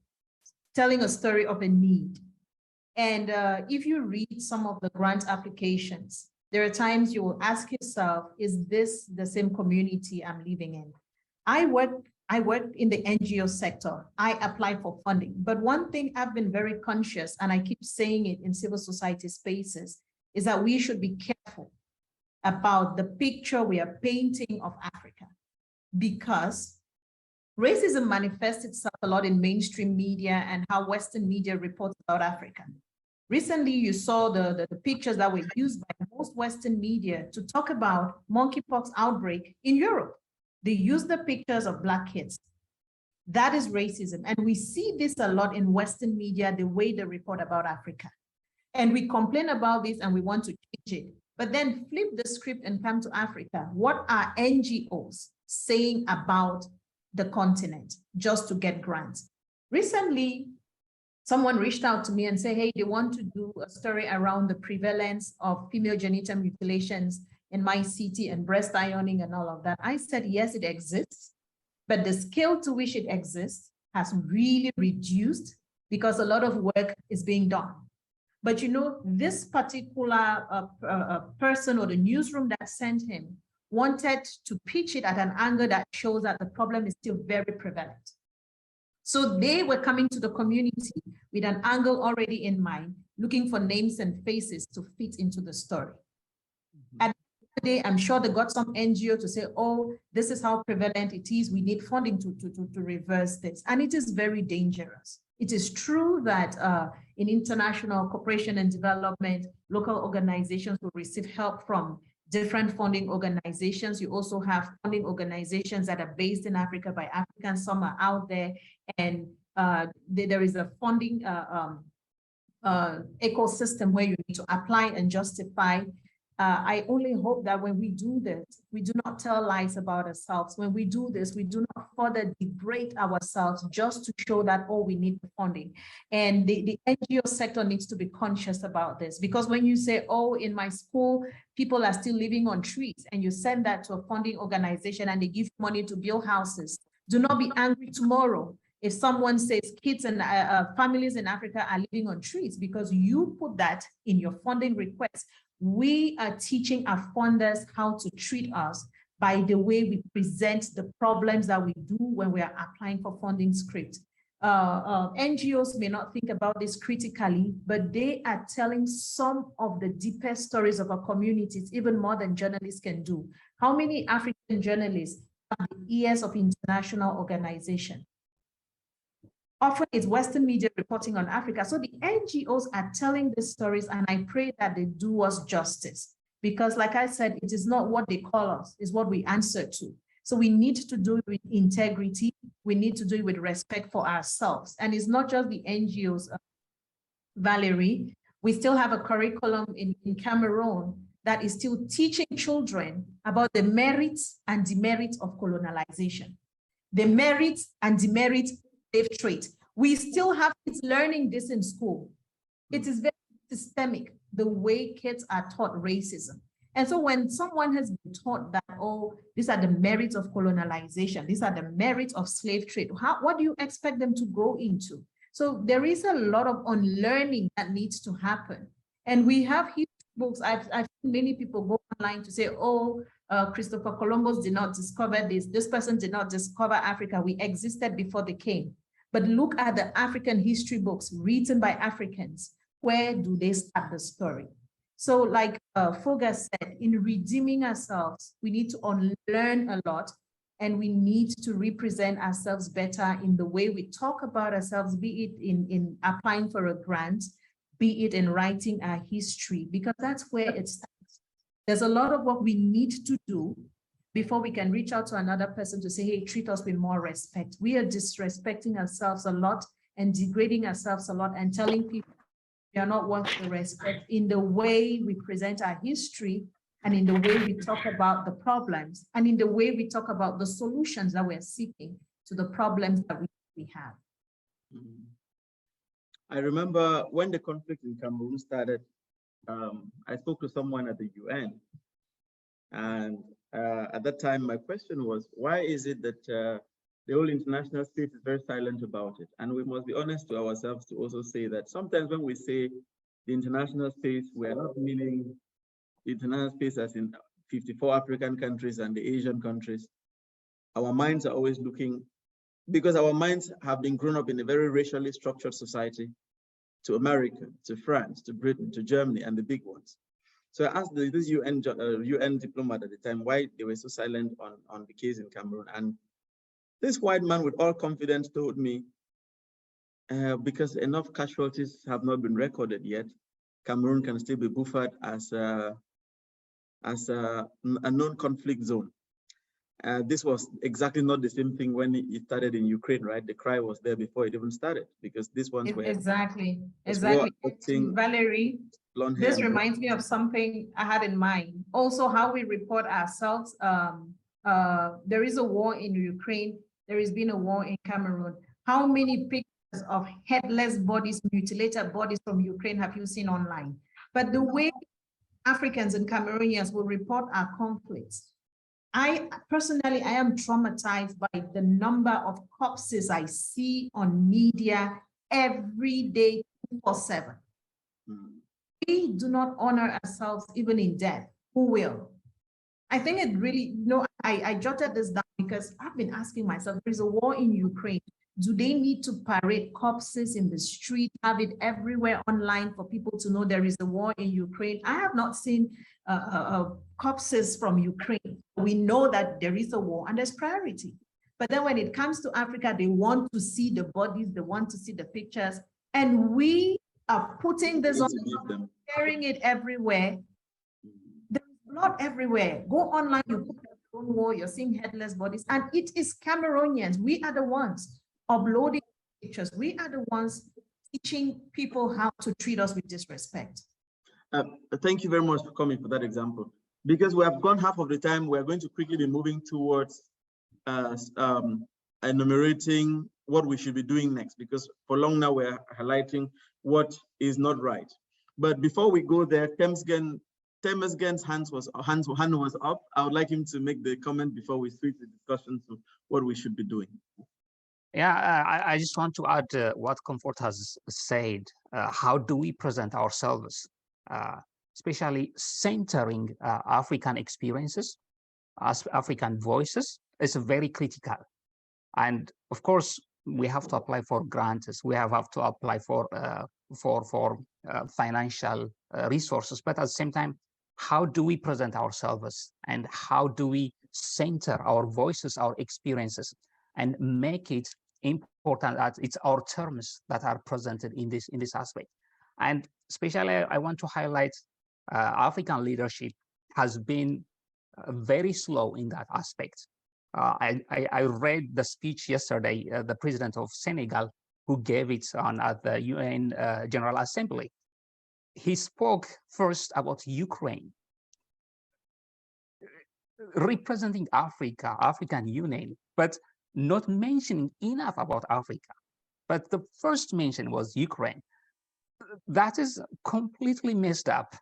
telling a story of a need. And if you read some of the grant applications, there are times you will ask yourself, is this the same community I'm living in? I work in the NGO sector. I apply for funding. But one thing I've been very conscious, and I keep saying it in civil society spaces, is that we should be careful about the picture we are painting of Africa, because racism manifests itself a lot in mainstream media and how Western media reports about Africa. Recently, you saw the pictures that were used by most Western media to talk about monkeypox outbreak in Europe. They use the pictures of Black kids. That is racism. And we see this a lot in Western media, the way they report about Africa. And we complain about this and we want to change it. But then flip the script and come to Africa. What are NGOs saying about the continent just to get grants? Recently, someone reached out to me and said, hey, they want to do a story around the prevalence of female genital mutilations in my city and breast ironing and all of that. I said, yes, it exists, but the scale to which it exists has really reduced because a lot of work is being done. But you know, this particular person or the newsroom that sent him wanted to pitch it at an angle that shows that the problem is still very prevalent. So they were coming to the community with an angle already in mind, looking for names and faces to fit into the story. At the the day, I'm sure they got some NGO to say, oh, this is how prevalent it is. We need funding to reverse this. And it is very dangerous. It is true that in international cooperation and development, local organizations will receive help from different funding organizations. You also have funding organizations that are based in Africa by Africans. Some are out there, and there is a funding ecosystem where you need to apply and justify. I only hope that when we do this, we do not tell lies about ourselves. When we do this, we do not further degrade ourselves just to show that, oh, we need the funding. And the NGO sector needs to be conscious about this, because when you say, oh, in my school, people are still living on trees, and you send that to a funding organization and they give money to build houses, do not be angry tomorrow if someone says kids and families in Africa are living on trees, because you put that in your funding request. We are teaching our funders how to treat us by the way we present the problems that we do when we are applying for funding script. NGOs may not think about this critically, but they are telling some of the deepest stories of our communities, even more than journalists can do. How many African journalists have the ears of international organizations? Often it's Western media reporting on Africa. So the NGOs are telling these stories, and I pray that they do us justice, because like I said, it is not what they call us, it's what we answer to. So we need to do it with integrity. We need to do it with respect for ourselves. And it's not just the NGOs, Valerie. We still have a curriculum in Cameroon that is still teaching children about the merits and demerits of colonialization, the merits and demerits of slave trade. We still have kids learning this in school. It is very systemic, the way kids are taught racism. And so when someone has been taught that, oh, these are the merits of colonization, these are the merits of slave trade, what do you expect them to grow into? So there is a lot of unlearning that needs to happen. And we have history books. I've seen many people go online to say, oh, Christopher Columbus did not discover this person did not discover Africa. We existed before they came. But look at the African history books written by Africans. Where do they start the story? So like Foga said, in redeeming ourselves, we need to unlearn a lot, and we need to represent ourselves better in the way we talk about ourselves, be it in applying for a grant, be it in writing our history, because that's where it starts. There's a lot of work we need to do before we can reach out to another person to say, hey, treat us with more respect. We are disrespecting ourselves a lot and degrading ourselves a lot and telling people we are not worth the respect in the way we present our history, and in the way we talk about the problems, and in the way we talk about the solutions that we're seeking to the problems that we have. I remember when the conflict in Cameroon started, I spoke to someone at the UN, and at that time, my question was, why is it that the whole international space is very silent about it? And we must be honest to ourselves to also say that sometimes when we say the international space, we are not meaning the international space as in 54 African countries and the Asian countries. Our minds are always looking, because our minds have been grown up in a very racially structured society, to America, to France, to Britain, to Germany, and the big ones. So I asked this UN diplomat at the time why they were so silent on the case in Cameroon. And this white man with all confidence told me, because enough casualties have not been recorded yet, Cameroon can still be buffered as a non-conflict zone. This was exactly not the same thing when it started in Ukraine, right? The cry was there before it even started, because this ones were exactly. Valerie, this reminds me of something I had in mind. Also, how we report ourselves. There is a war in Ukraine. There has been a war in Cameroon. How many pictures of headless bodies, mutilated bodies from Ukraine have you seen online? But the way Africans and Cameroonians will report our conflicts, I personally am traumatized by the number of corpses I see on media every day, 24/7. We do not honor ourselves even in death. Who will? I think it really, I jotted this down because I've been asking myself, there is a war in Ukraine. Do they need to parade corpses in the street, have it everywhere online for people to know there is a war in Ukraine? I have not seen corpses from Ukraine. We know that there is a war and there's priority. But then when it comes to Africa, they want to see the bodies, they want to see the pictures, and we are putting this on, sharing it everywhere. There's blood everywhere. Go online, you put your own war, you're seeing headless bodies, and it is Cameroonians. We are the ones uploading pictures. We are the ones teaching people how to treat us with disrespect. Thank you very much for coming for that example. Because we have gone half of the time, we're going to quickly be moving towards enumerating what we should be doing next, because for long now we're highlighting what is not right. But before we go there, Temesgen's hand was up. I would like him to make the comment before we switch the discussion to what we should be doing. Yeah, I just want to add what Comfort has said. How do we present ourselves, especially centering African experiences, as African voices, is very critical. And of course, we have to apply for grants. We have to apply for financial resources. But at the same time, how do we present ourselves, and how do we center our voices, our experiences, and make it important that it's our terms that are presented in this aspect? And especially, I want to highlight African leadership has been very slow in that aspect. I read the speech yesterday, the president of Senegal, who gave it at the UN General Assembly. He spoke first about Ukraine, representing Africa, African Union, but not mentioning enough about Africa. But the first mention was Ukraine. That is completely messed up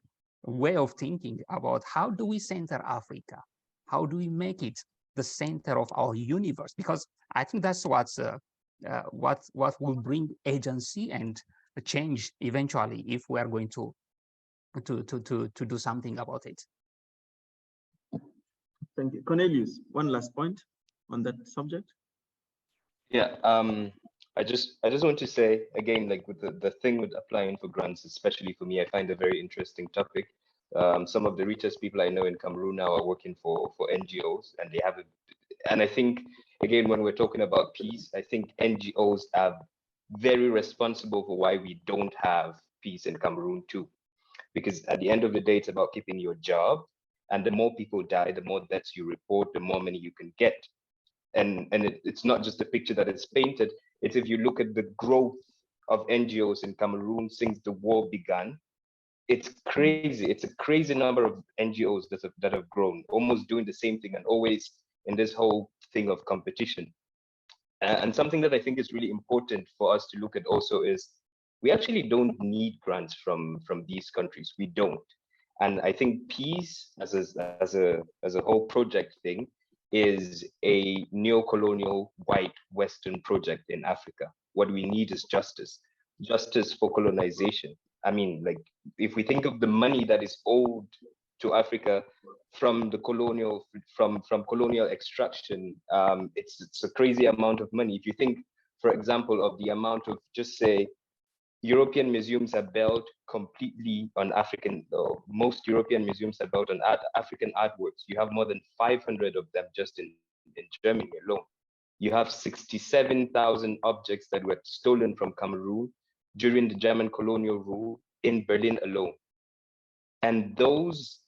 way of thinking about how do we center Africa? How do we make it the center of our universe? Because I think that's what will bring agency and change eventually if we are going to do something about it. Thank you. Cornelius, one last point on that subject. Yeah, I just want to say again, like with the thing with applying for grants, especially for me, I find a very interesting topic. Some of the richest people I know in Cameroon now are working for NGOs, and they have and I think again, when we're talking about peace, I think NGOs are very responsible for why we don't have peace in Cameroon too, because at the end of the day, it's about keeping your job, and the more people die, the more deaths you report, the more money you can get. And it's not just a picture that is painted. It's if you look at the growth of NGOs in Cameroon since the war began, it's crazy. It's a crazy number of NGOs that have grown, almost doing the same thing and always in this whole thing of competition. And something that I think is really important for us to look at also is we actually don't need grants from these countries. We don't. And I think peace as a whole project thing is a neo-colonial white Western project in Africa. What we need is justice for colonization. I mean, like, if we think of the money that is owed to Africa from the colonial, from colonial extraction, it's a crazy amount of money. If you think, for example, of the amount of, just say, European museums are built completely on African, or most European museums are built on African artworks. You have more than 500 of them just in Germany alone. You have 67,000 objects that were stolen from Cameroon during the German colonial rule in Berlin alone. And those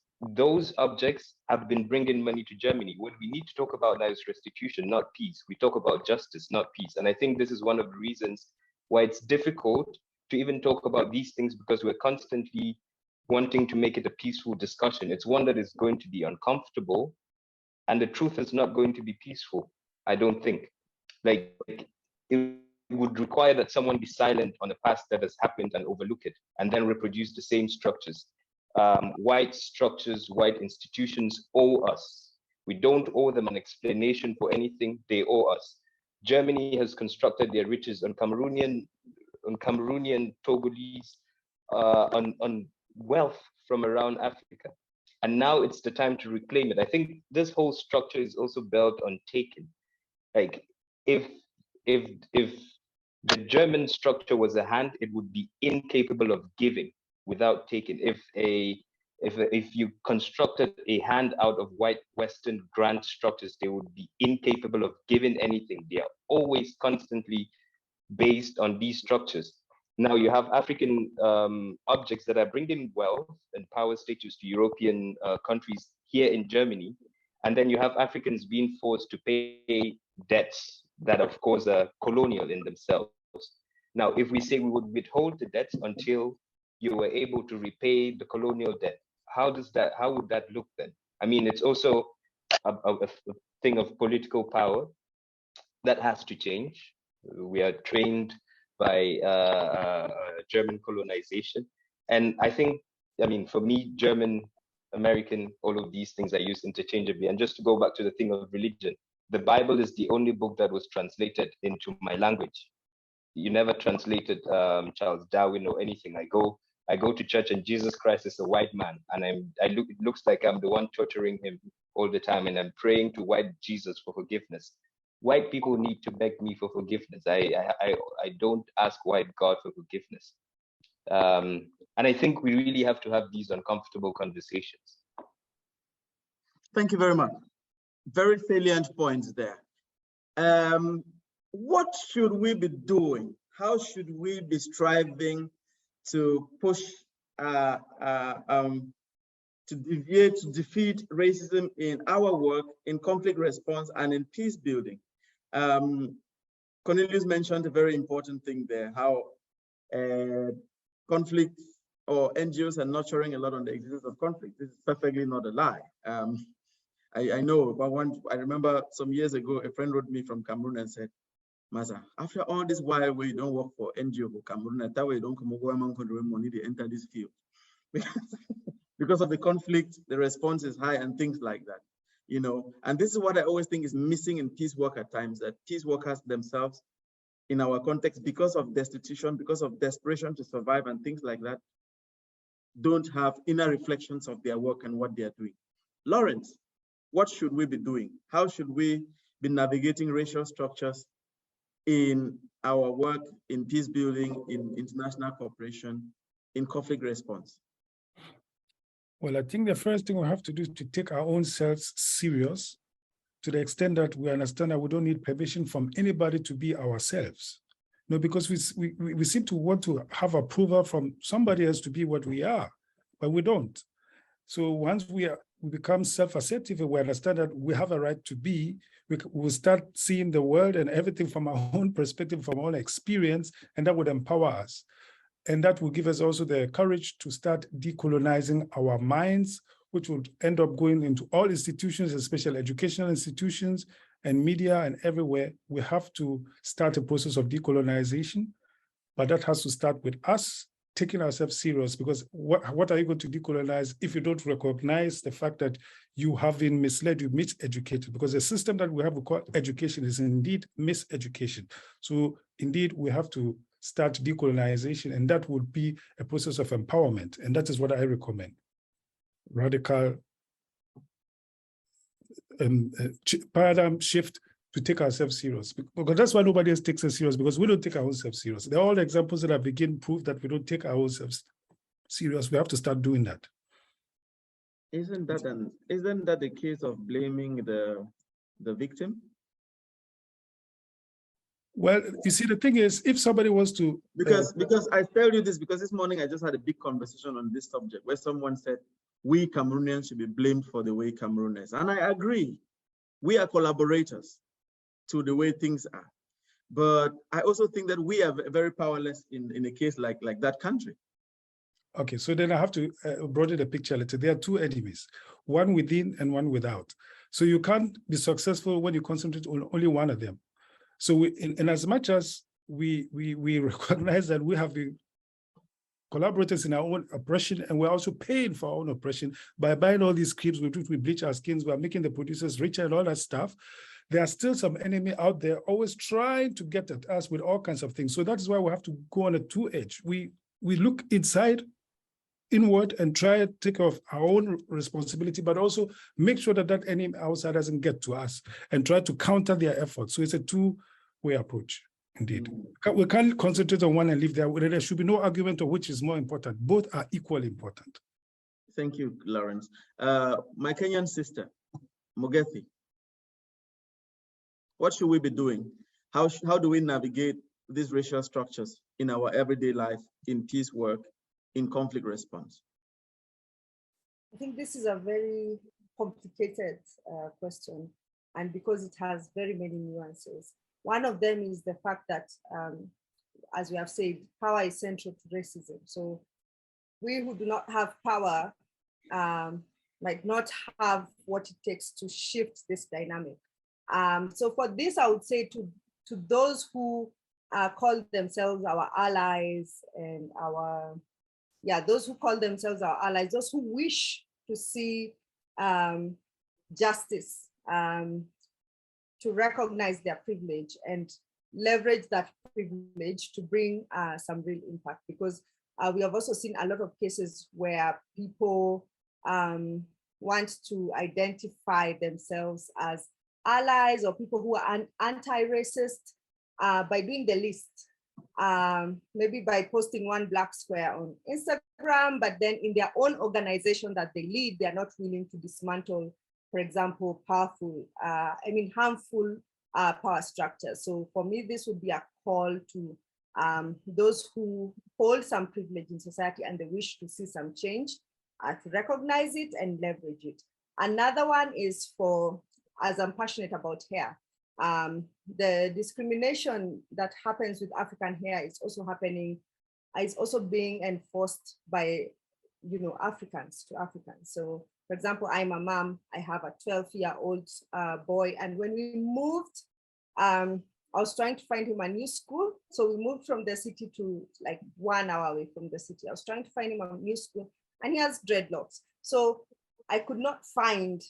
objects have been bringing money to Germany. What we need to talk about now is restitution, not peace. We talk about justice, not peace. And I think this is one of the reasons why it's difficult to even talk about these things, because we're constantly wanting to make it a peaceful discussion. It's one that is going to be uncomfortable, and the truth is not going to be peaceful, I don't think. Like, it would require that someone be silent on the past that has happened and overlook it, and then reproduce the same structures. White structures, white institutions owe us. We don't owe them an explanation for anything, they owe us. Germany has constructed their riches on Cameroonian, Togolese, on wealth from around Africa. And now it's the time to reclaim it. I think this whole structure is also built on taking. Like, if if the German structure was a hand, it would be incapable of giving without taking. If you constructed a hand out of white Western grand structures, they would be incapable of giving anything. They are always constantly based on these structures. Now you have African objects that are bringing wealth and power status to European countries here in Germany. And then you have Africans being forced to pay debts that of course are colonial in themselves. Now, if we say we would withhold the debts until you were able to repay the colonial debt, how would that look then? I mean, it's also a thing of political power that has to change. We are trained by German colonization. And I think, I mean, for me, German, American, all of these things are used interchangeably. And just to go back to the thing of religion, the Bible is the only book that was translated into my language. You never translated Charles Darwin or anything. I go to church and Jesus Christ is a white man, and it looks like I'm the one torturing him all the time, and I'm praying to white Jesus for forgiveness. White people need to beg me for forgiveness. I don't ask white God for forgiveness. And I think we really have to have these uncomfortable conversations. Thank you very much. Very salient points there. What should we be doing? How should we be striving to push, to defeat racism in our work, in conflict response, and in peace building? Cornelius mentioned a very important thing there, how conflict or NGOs are nurturing a lot on the existence of conflict. This is perfectly not a lie. I know, but I remember some years ago, a friend wrote me from Cameroon and said, Masa, after all this while we don't work for NGO for Cameroon, that way you don't come over money to enter this field. Because of the conflict, the response is high and things like that, you know. And this is what I always think is missing in peace work at times, that peace workers themselves in our context, because of destitution, because of desperation to survive and things like that, don't have inner reflections of their work and what they are doing. Lawrence, what should we be doing? How should we be navigating racial structures in our work, in peace building, in international cooperation, in conflict response? Well, I think the first thing we have to do is to take our own selves serious, to the extent that we understand that we don't need permission from anybody to be ourselves. No, because we seem to want to have approval from somebody else to be what we are, but we don't. So once we become self-accepting and we understand that we have a right to be, we will start seeing the world and everything from our own perspective, from our own experience, and that would empower us. And that will give us also the courage to start decolonizing our minds, which would end up going into all institutions, especially educational institutions and media and everywhere. We have to start a process of decolonization, but that has to start with us taking ourselves serious, because what are you going to decolonize if you don't recognize the fact that you have been misled, you miseducated? Because the system that we have called education is indeed miseducation. So indeed, we have to start decolonization, and that would be a process of empowerment. And that is what I recommend. Radical paradigm shift to take ourselves serious, because that's why nobody else takes us serious, because we don't take ourselves serious. They're all the examples that I begin prove that we don't take ourselves serious. We have to start doing that. Isn't that the case of blaming the victim? Well, you see, the thing is, if somebody wants to... Because I tell you this, because this morning I just had a big conversation on this subject where someone said, we Cameroonians should be blamed for the way Cameroon is. And I agree. We are collaborators to the way things are. But I also think that we are very powerless in a case like that country. Okay, so then I have to broaden the picture a little. There are two enemies, one within and one without. So you can't be successful when you concentrate on only one of them. So in as much as we recognize that we have been collaborators in our own oppression, and we're also paying for our own oppression by buying all these creams with which we bleach our skins, we're making the producers richer and all that stuff. There are still some enemy out there always trying to get at us with all kinds of things. So that is why we have to go on a two-edge. We look inward and try to take care of our own responsibility, but also make sure that that enemy outside doesn't get to us and try to counter their efforts. So it's a way approach, indeed. We can't concentrate on one and leave there. There should be no argument of which is more important. Both are equally important. Thank you, Lawrence. My Kenyan sister, Mugethi, what should we be doing? How do we navigate these racial structures in our everyday life, in peace work, in conflict response? I think this is a very complicated question, and because it has very many nuances. One of them is the fact that, as we have said, power is central to racism. So we who do not have power might not have what it takes to shift this dynamic. So for this, I would say to those who call themselves our allies and those who call themselves our allies, those who wish to see justice, to recognize their privilege and leverage that privilege to bring some real impact. Because we have also seen a lot of cases where people want to identify themselves as allies or people who are anti-racist by doing the list. Maybe by posting one black square on Instagram, but then in their own organization that they lead, they're not willing to dismantle, for example, harmful power structures. So for me, this would be a call to those who hold some privilege in society and they wish to see some change, to recognize it and leverage it. Another one is for, as I'm passionate about hair, the discrimination that happens with African hair is also being enforced by, Africans to Africans. So for example, I'm a mom, I have a 12-year-old boy, and when we moved, I was trying to find him a new school. So we moved from the city to like 1 hour away from the city. I was trying to find him a new school and he has dreadlocks. So I could not find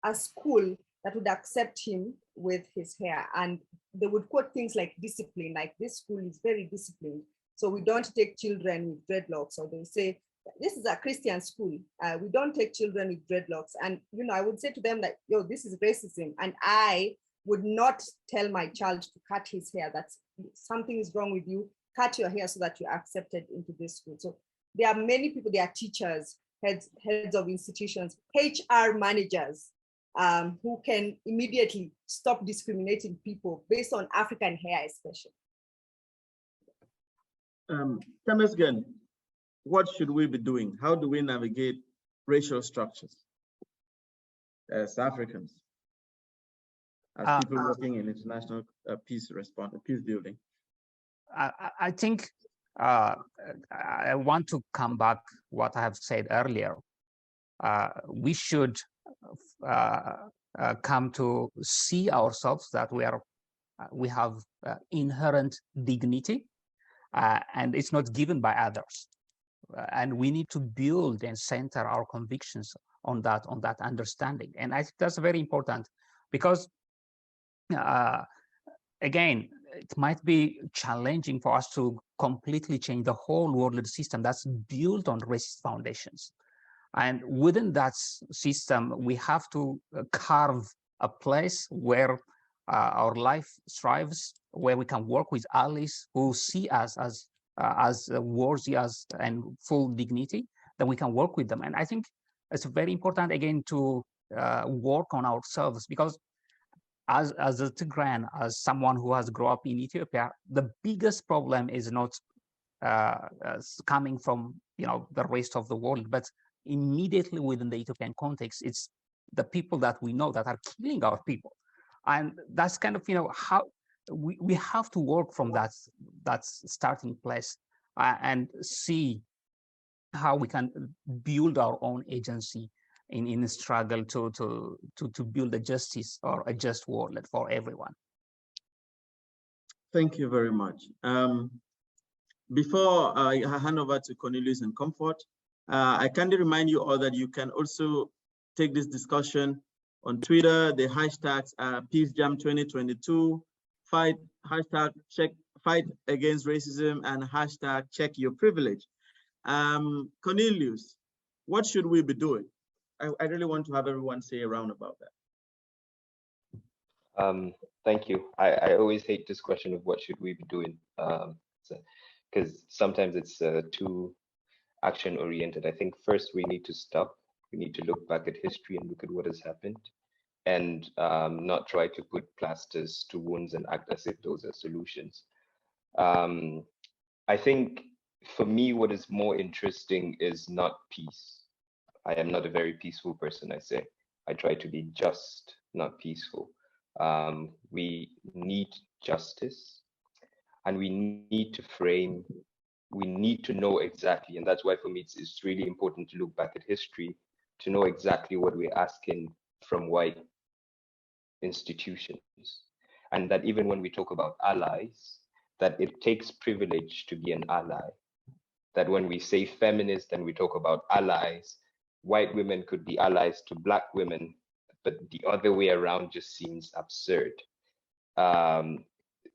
a school that would accept him with his hair. And they would quote things like discipline, like this school is very disciplined. So we don't take children with dreadlocks. Or they say, this is a Christian school. We don't take children with dreadlocks. And, I would say to them that, this is racism. And I would not tell my child to cut his hair. That's something is wrong with you. Cut your hair so that you're accepted into this school. So there are many people, there are teachers, heads of institutions, HR managers, who can immediately stop discriminating people based on African hair, especially. Temesgen, what should we be doing? How do we navigate racial structures as Africans, as people working in international peace building? I think I want to come back what I have said earlier. We should come to see ourselves that we have inherent dignity, and it's not given by others. And we need to build and center our convictions on that understanding. And I think that's very important because, again, it might be challenging for us to completely change the whole world system that's built on racist foundations. And within that system, we have to carve a place where our life thrives, where we can work with allies who see us as worthy and full dignity, that we can work with them. And I think it's very important, again, to work on ourselves, because as a Tigrayan, as someone who has grown up in Ethiopia, the biggest problem is not coming from the rest of the world, but immediately within the Ethiopian context, it's the people that we know that are killing our people. And that's kind of how we have to work from that starting place and see how we can build our own agency in the struggle to build a justice or a just world for everyone. Thank you very much. Before I hand over to Cornelius and Comfort, I kindly remind you all that you can also take this discussion on Twitter. The hashtags are PeaceJam2022, hashtag fight against racism, and hashtag check your privilege. Cornelius, what should we be doing? I really want to have everyone say around about that. Thank you. I always hate this question of what should we be doing, because sometimes it's too action oriented. I think first we need to stop. We need to look back at history and look at what has happened, and not try to put plasters to wounds and act as if those are solutions. I think for me, what is more interesting is not peace. I am not a very peaceful person, I say. I try to be just, not peaceful. We need justice, and we need to frame, we need to know exactly, and that's why for me it's really important to look back at history to know exactly what we're asking from white institutions. And that even when we talk about allies, that it takes privilege to be an ally. That when we say feminist and we talk about allies, white women could be allies to Black women, but the other way around just seems absurd.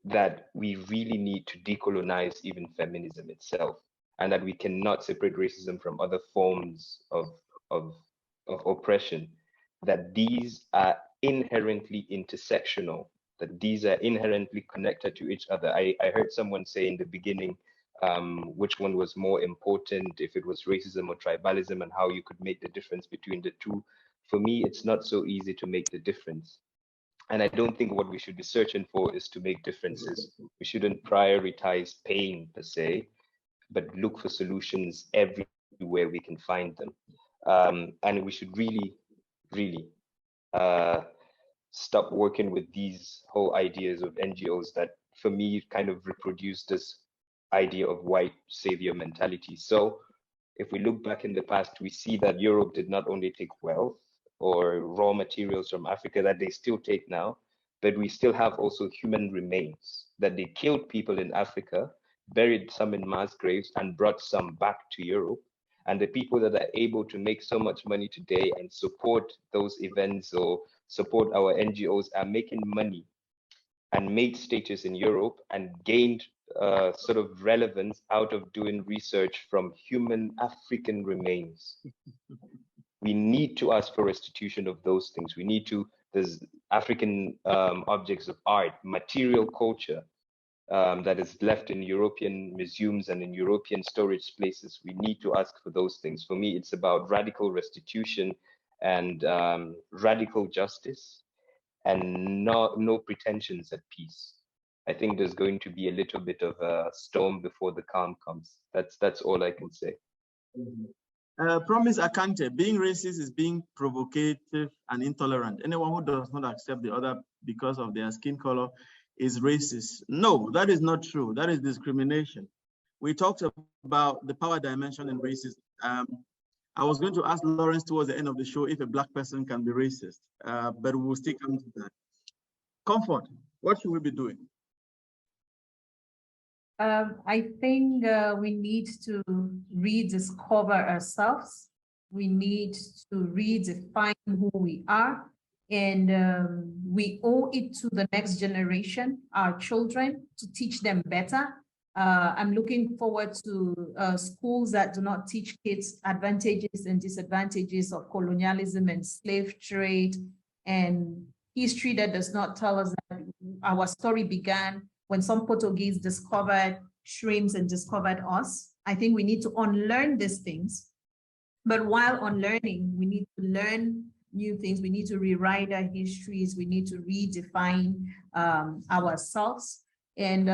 That we really need to decolonize even feminism itself, and that we cannot separate racism from other forms of oppression, that these are inherently intersectional, that these are inherently connected to each other. I heard someone say in the beginning, which one was more important, if it was racism or tribalism, and how you could make the difference between the two. For me, it's not so easy to make the difference. And I don't think what we should be searching for is to make differences. We shouldn't prioritize pain per se, but look for solutions everywhere we can find them. And we should really, really stop working with these whole ideas of NGOs that, for me, kind of reproduce this idea of white savior mentality. So if we look back in the past, we see that Europe did not only take wealth or raw materials from Africa that they still take now, but we still have also human remains, that they killed people in Africa, buried some in mass graves, and brought some back to Europe. And the people that are able to make so much money today and support those events or support our NGOs are making money and made status in Europe and gained sort of relevance out of doing research from human African remains. We need to ask for restitution of those things. We need to, there's African objects of art, material culture that is left in European museums and in European storage places. We need to ask for those things. For me, it's about radical restitution and radical justice, and no pretensions at peace. I think there's going to be a little bit of a storm before the calm comes. That's all I can say. Promise Akante, being racist is being provocative and intolerant. Anyone who does not accept the other because of their skin color is racist. No, that is not true. That is discrimination. We talked about the power dimension in racism. I was going to ask Lawrence towards the end of the show if a Black person can be racist, but we'll still come to that. Comfort, what should we be doing? I think we need to rediscover ourselves. We need to redefine who we are. And we owe it to the next generation, our children, to teach them better. I'm looking forward to schools that do not teach kids advantages and disadvantages of colonialism and slave trade, and history that does not tell us that our story began when some Portuguese discovered shrimps and discovered us. I think we need to unlearn these things. But while unlearning, we need to learn new things. We need to rewrite our histories. We need to redefine ourselves. And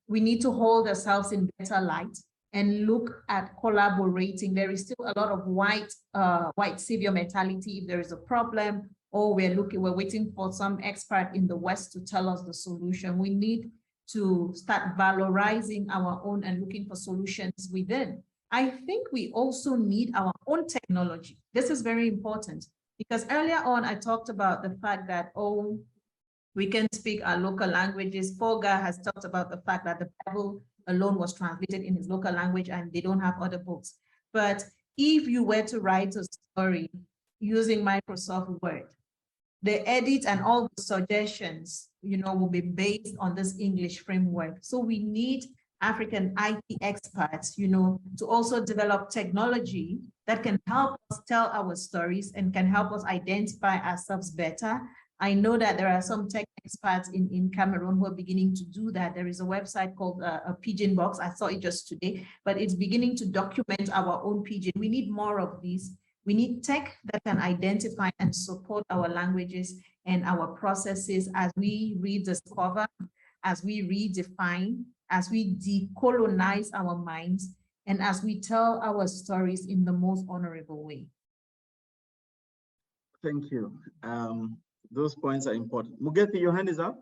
we need to hold ourselves in better light and look at collaborating. There is still a lot of white savior mentality. If there is a problem, or we're waiting for some expert in the West to tell us the solution. We need to start valorizing our own and looking for solutions within. I think we also need our own technology. This is very important, because earlier on I talked about the fact that, oh, we can speak our local languages. Folga has talked about the fact that the Bible alone was translated in his local language and they don't have other books. But if you were to write a story using Microsoft Word, the edit and all the suggestions, will be based on this English framework. So we need African IT experts, to also develop technology that can help us tell our stories and can help us identify ourselves better I know that there are some tech experts in Cameroon who are beginning to do that. There is a website called a Pigeon Box. I saw it just today, but it's beginning to document our own pidgin. We need more of these. We need tech that can identify and support our languages and our processes as we rediscover, as we redefine, as we decolonize our minds, and as we tell our stories in the most honorable way. Thank you. Those points are important. Mugethi, your hand is up.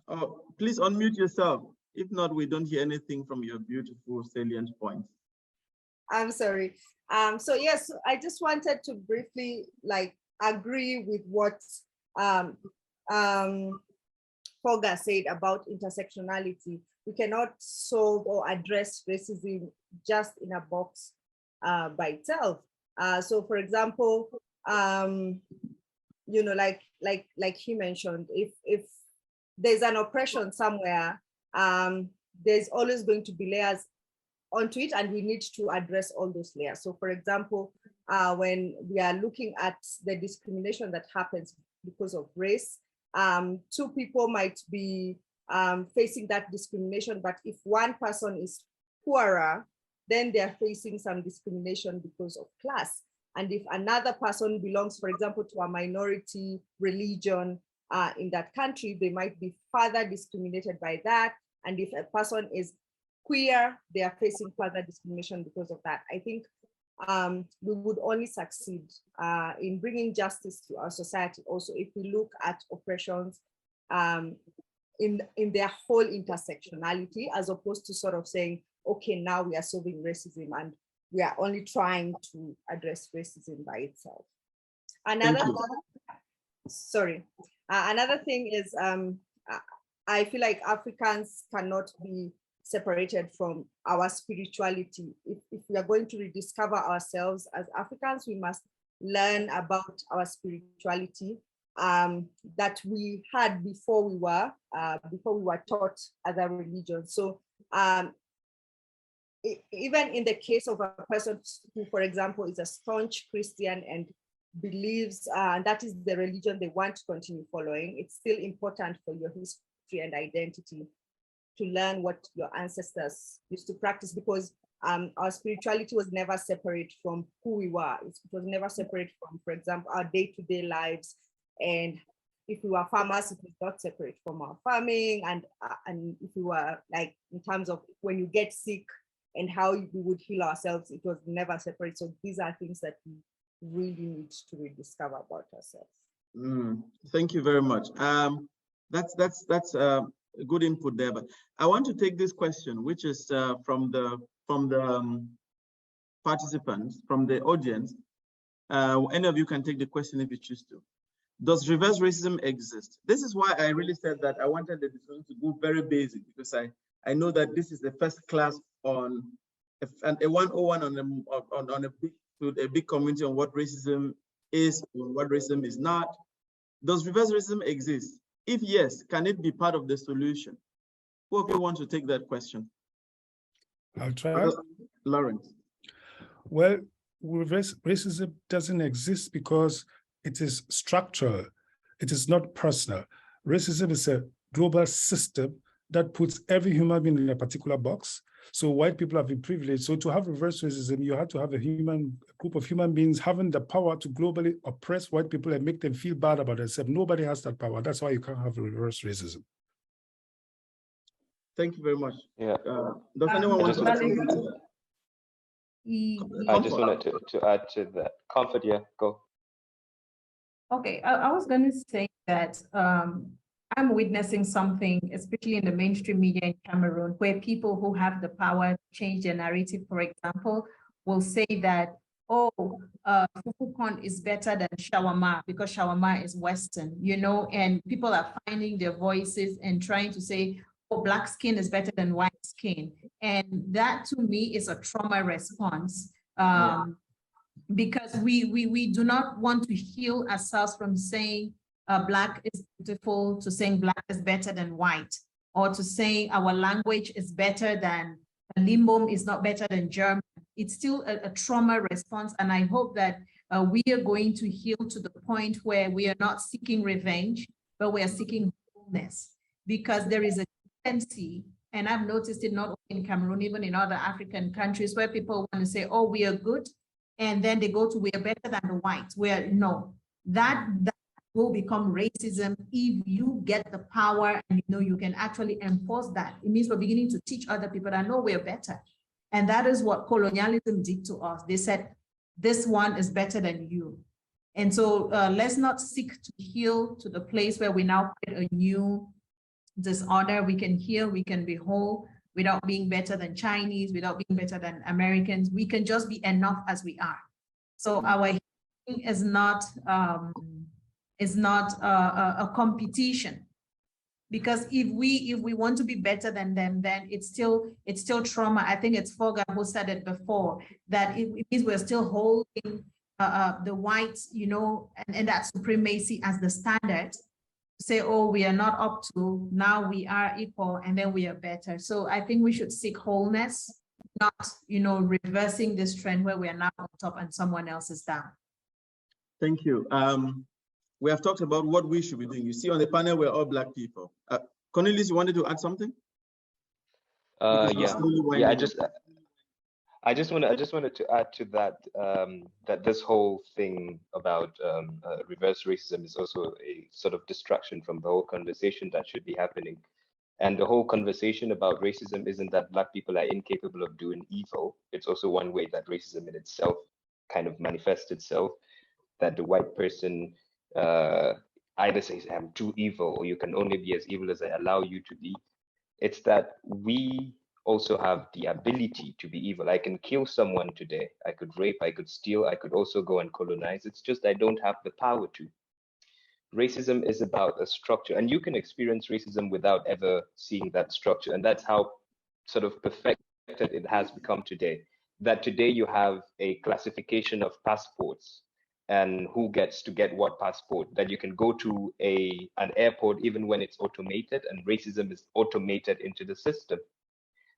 Oh, please unmute yourself. If not, we don't hear anything from your beautiful salient points. I'm sorry. So yes, I just wanted to briefly agree with what Folga said about intersectionality. We cannot solve or address racism just in a box by itself. So for example, you know, like he mentioned, if there's an oppression somewhere, there's always going to be layers onto it, and we need to address all those layers. So for example, when we are looking at the discrimination that happens because of race, two people might be facing that discrimination, but if one person is poorer, then they're facing some discrimination because of class. And if another person belongs, for example, to a minority religion in that country, they might be further discriminated by that. And if a person is queer, they are facing further discrimination because of that. I think we would only succeed in bringing justice to our society also if we look at oppressions in their whole intersectionality, as opposed to sort of saying, okay, now we are solving racism and we are only trying to address racism by itself. Another thing is, I feel like Africans cannot be separated from our spirituality. If we are going to rediscover ourselves as Africans, we must learn about our spirituality that we had before we were taught other religions. So even in the case of a person who, for example, is a staunch Christian and believes that is the religion they want to continue following, it's still important for your history and identity to learn what your ancestors used to practice, because our spirituality was never separate from who we were. It was never separate from, for example, our day-to-day lives. And if we were farmers, it was not separate from our farming. And if we were like, in terms of when you get sick and how we would heal ourselves, it was never separate. So these are things that we really need to rediscover about ourselves. Thank you very much. That's a good input there. But I want to take this question, which is from the participants, from the audience. Any of you can take the question if you choose to. Does reverse racism exist? This is why I really said that I wanted the discussion to go very basic, because I know that this is the first class on a 101 on a big community on what racism is and what racism is not. Does reverse racism exist? If yes, can it be part of the solution? Who of you want to take that question? I'll try. Lawrence. Well, reverse racism doesn't exist because it is structural. It is not personal. Racism is a global system that puts every human being in a particular box. So white people have been privileged. So to have reverse racism, you have to have a group of human beings having the power to globally oppress white people and make them feel bad about themselves. Nobody has that power. That's why you can't have reverse racism. Thank you very much. Yeah. Does anyone want to add something to that? I just wanted to add to that. Comfort, yeah, go. Okay, I was going to say that I'm witnessing something, especially in the mainstream media in Cameroon, where people who have the power to change their narrative, for example, will say that, oh, fufu corn is better than shawarma because shawarma is Western, you know, and people are finding their voices and trying to say, oh, black skin is better than white skin. And that to me is a trauma response. Because we do not want to heal ourselves from saying black is beautiful, to saying black is better than white, or to saying our language is better than Limbom is not better than German. it's still a trauma response. And I hope that we are going to heal to the point where we are not seeking revenge, but we are seeking wholeness, because there is a tendency, and I've noticed it not only in Cameroon, even in other African countries, where people want to say, oh, we are good. And then they go to, we are better than the whites. Where no, that will become racism if you get the power and you know you can actually enforce that. It means we're beginning to teach other people that no, we're better. And that is what colonialism did to us. They said, this one is better than you. And so let's not seek to heal to the place where we now create a new disorder. We can heal, we can be whole without being better than Chinese, without being better than Americans. We can just be enough as we are. So our healing is not a competition, because if we want to be better than them, then it's still trauma. I think it's Foga who said it before, that it means we're still holding the whites, you know, and that supremacy as the standard. Say, oh, we are not up to, now we are equal, and then we are better. So I think we should seek wholeness, not, you know, reversing this trend where we are now on top and someone else is down. Thank you. We have talked about what we should be doing. You see on the panel, we're all Black people. Cornelius, you wanted to add something? I just wanted to add to that, that this whole thing about reverse racism is also a sort of distraction from the whole conversation that should be happening. And the whole conversation about racism isn't that Black people are incapable of doing evil. It's also one way that racism in itself kind of manifests itself, that the white person either says, I'm too evil, or you can only be as evil as I allow you to be. It's that we also have the ability to be evil. I can kill someone today. I could rape, I could steal, I could also go and colonize. It's just I don't have the power to. Racism is about a structure, and you can experience racism without ever seeing that structure. And that's how sort of perfected it has become today. That today you have a classification of passports and who gets to get what passport, that you can go to an airport even when it's automated, and racism is automated into the system.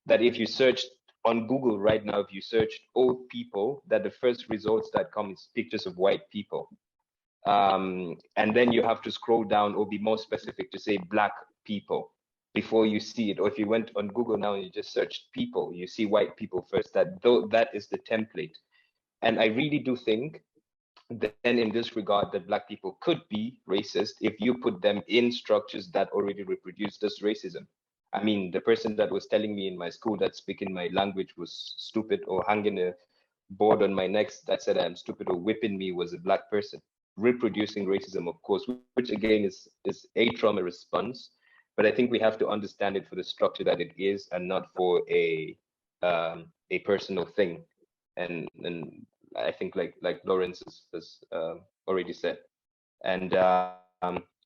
That if you search on Google right now, if you search old people, that the first results that come is pictures of white people. And then you have to scroll down or be more specific to say Black people before you see it. Or if you went on Google now and you just searched people, you see white people first. That is the template. And I really do think then in this regard that Black people could be racist if you put them in structures that already reproduce this racism. I mean, the person that was telling me in my school that speaking my language was stupid, or hanging a board on my neck that said I'm stupid, or whipping me, was a Black person, reproducing racism, of course, which again is a trauma response. But I think we have to understand it for the structure that it is, and not for a personal thing. And I think like Lawrence has already said. And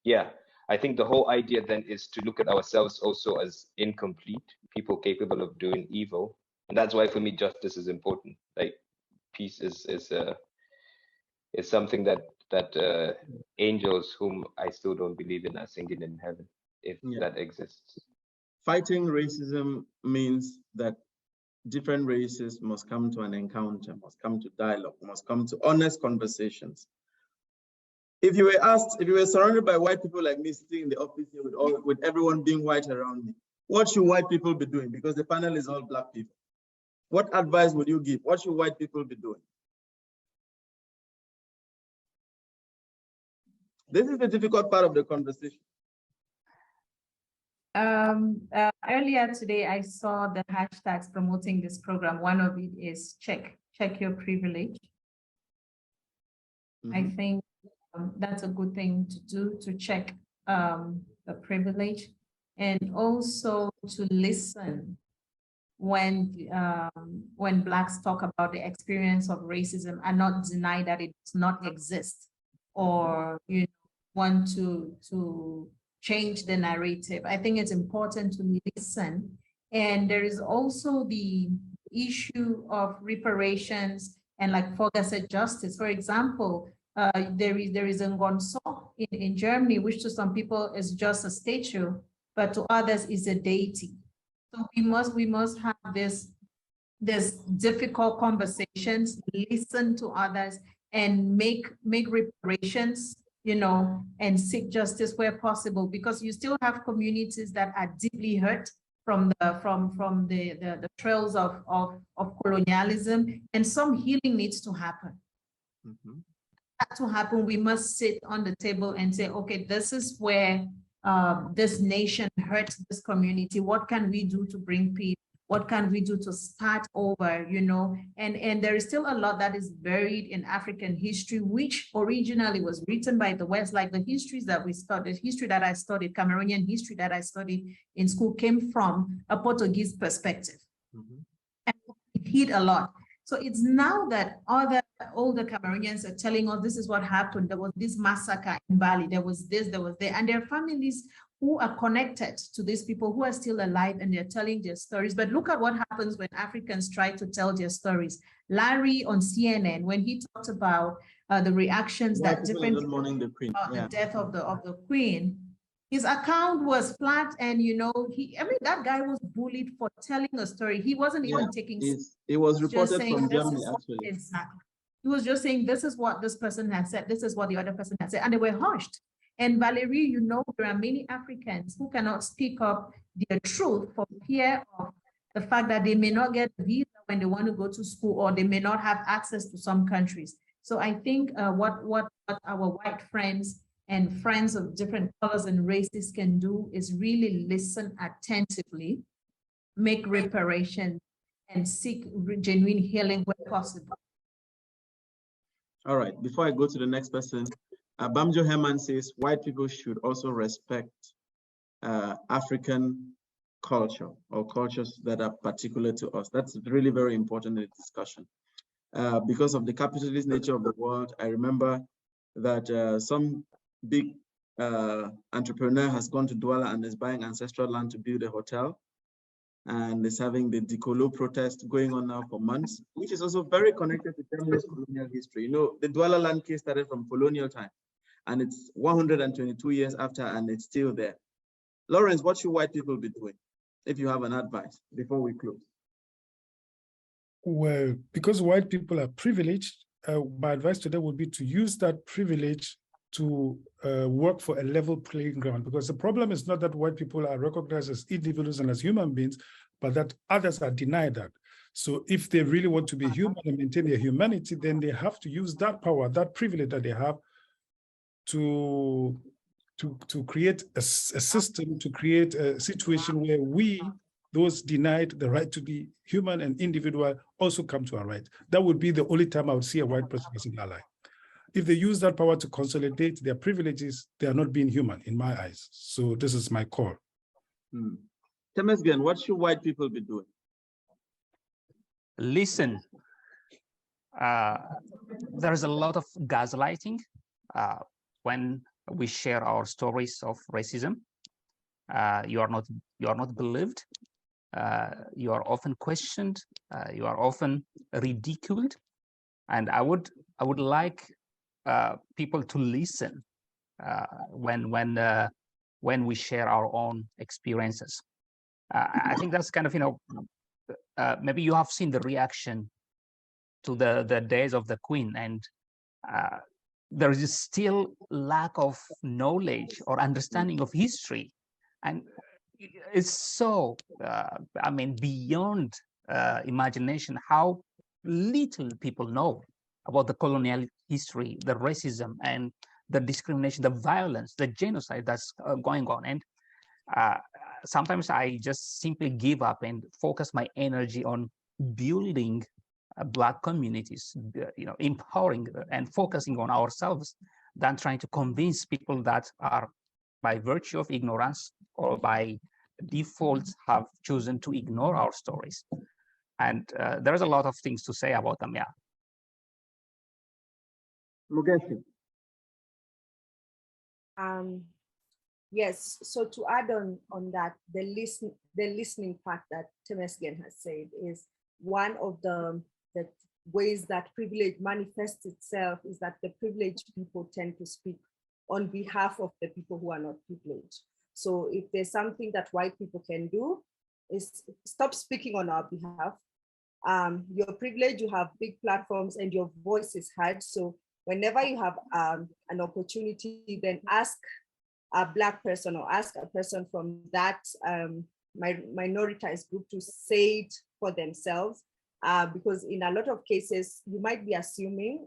yeah, I think the whole idea then is to look at ourselves also as incomplete, people capable of doing evil. And that's why for me, justice is important. Like peace is something that angels, whom I still don't believe in, are singing in heaven, if that exists. Fighting racism means that different races must come to an encounter, must come to dialogue, must come to honest conversations. If you were surrounded by white people like me, sitting in the office here with everyone being white around me, what should white people be doing? Because the panel is all Black people. What advice would you give? What should white people be doing? This is the difficult part of the conversation. Earlier today, I saw the hashtags promoting this program. One of it is check your privilege. Mm-hmm. I think that's a good thing to do, to check the privilege, and also to listen when Blacks talk about the experience of racism, and not deny that it does not exist, or want to change the narrative. I think it's important to listen. And there is also the issue of reparations and, like Foga said, justice. For example, there is a Ngos in Germany, which to some people is just a statue, but to others is a deity. So we must have this there's difficult conversations, listen to others, and make reparations, you know, and seek justice where possible, because you still have communities that are deeply hurt from the trails of colonialism, and some healing needs to happen. Mhm. That to happen, we must sit on the table and say, okay, this is where this nation hurts this community. What can we do to bring peace? What can we do to start over, you know? And there is still a lot that is buried in African history, which originally was written by the West, like the histories that we studied, history that I studied, Cameroonian history that I studied in school came from a Portuguese perspective. Mhm. And it hid a lot. So it's now that other older Cameroonians are telling us this is what happened. There was this massacre in Bali. There was this, there was there. And there are families who are connected to these people who are still alive and they're telling their stories. But look at what happens when Africans try to tell their stories. Larry on CNN, when he talked about the reactions White that people are different not mourning the Queen. about Yeah. the death of the Queen, his account was flat, and you know, that guy was bullied for telling a story. He wasn't Yeah, even taking. it was Just reported saying from this Germany, is actually. exactly. He was just saying this is what this person has said, this is what the other person has said, and they were hushed. And Valerie, you know, there are many Africans who cannot speak up their truth for fear of the fact that they may not get a visa when they want to go to school, or they may not have access to some countries. So I think what our white friends and friends of different colors and races can do is really listen attentively, make reparation, and seek genuine healing where possible. All right, before I go to the next person, Bamjo Herman says white people should also respect African culture or cultures that are particular to us. That's really very important in the discussion. Because of the capitalist nature of the world, I remember that some big entrepreneur has gone to Douala and is buying ancestral land to build a hotel, and is having the Dicolo protest going on now for months, which is also very connected to Germany's colonial history. You know, the Douala land case started from colonial time, and it's 122 years after, and it's still there. Lawrence, what should white people be doing, if you have an advice before we close? Well, because white people are privileged, my advice to them would be to use that privilege to work for a level playing ground, because the problem is not that white people are recognized as individuals and as human beings, but that others are denied that. So if they really want to be human and maintain their humanity, then they have to use that power, that privilege that they have to create a system, to create a situation where we, those denied the right to be human and individual, also come to our right. That would be the only time I would see a white person as an ally. If they use that power to consolidate their privileges, they are not being human in my eyes. So this is my call. Temesgen, what should white people be doing? Listen, there's a lot of gaslighting when we share our stories of racism. You are not believed. You are often questioned. You are often ridiculed. And I would like people to listen when we share our own experiences. I think that's kind of, you know, maybe you have seen the reaction to the days of the Queen, and there is still lack of knowledge or understanding of history, and it's so I mean, beyond imagination how little people know about the colonial history, the racism and the discrimination, the violence, the genocide that's going on. And sometimes I just simply give up and focus my energy on building Black communities, you know, empowering and focusing on ourselves, than trying to convince people that are, by virtue of ignorance or by default, have chosen to ignore our stories. And there's a lot of things to say about them, yeah. Mugeshi. Yes, so to add on that, the listening part that Temesgen has said is one of the ways that privilege manifests itself, is that the privileged people tend to speak on behalf of the people who are not privileged. So if there's something that white people can do, is stop speaking on our behalf you're privileged, you have big platforms, and your voice is heard. So whenever you have an opportunity, then ask a Black person or ask a person from that minoritized group to say it for themselves. Because in a lot of cases, you might be assuming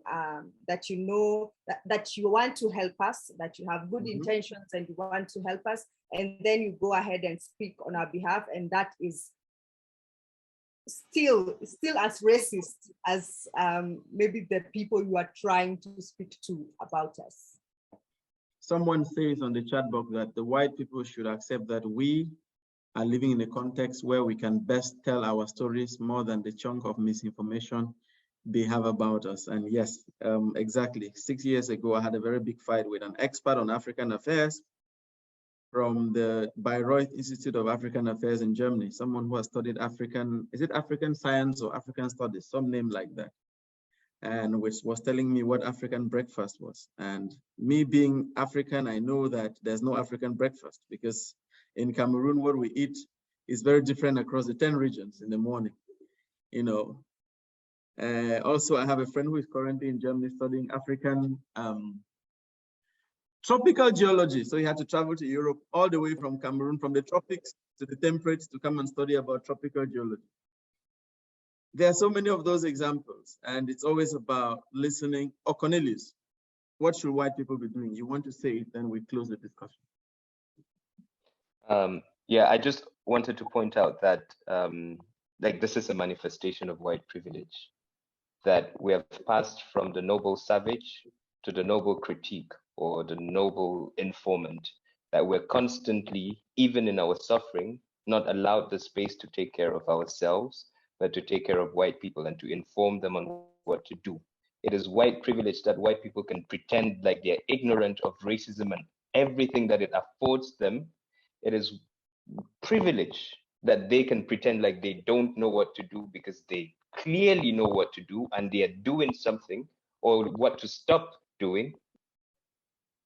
that you know that you want to help us, that you have good intentions and you want to help us, and then you go ahead and speak on our behalf, and that is still as racist as maybe the people you are trying to speak to about us. Someone says on the chat box that the white people should accept that we are living in a context where we can best tell our stories more than the chunk of misinformation they have about us. And yes, exactly. 6 years ago, I had a very big fight with an expert on African affairs from the Bayreuth Institute of African Affairs in Germany, someone who has studied African, is it African science or African studies, some name like that, and which was telling me what African breakfast was. And me being African, I know that there's no African breakfast, because in Cameroon, what we eat is very different across the 10 regions in the morning, you know. Also, I have a friend who is currently in Germany studying African tropical geology. So he had to travel to Europe all the way from Cameroon, from the tropics to the temperate, to come and study about tropical geology. There are so many of those examples, and it's always about listening. Oh, Cornelius, what should white people be doing? You want to say it, then we close the discussion. Yeah, I just wanted to point out that like this is a manifestation of white privilege, that we have passed from the noble savage to the noble critique or the noble informant, that we're constantly, even in our suffering, not allowed the space to take care of ourselves, but to take care of white people and to inform them on what to do. It is white privilege that white people can pretend like they're ignorant of racism and everything that it affords them. It is privilege that they can pretend like they don't know what to do, because they clearly know what to do and they are doing something, or what to stop doing.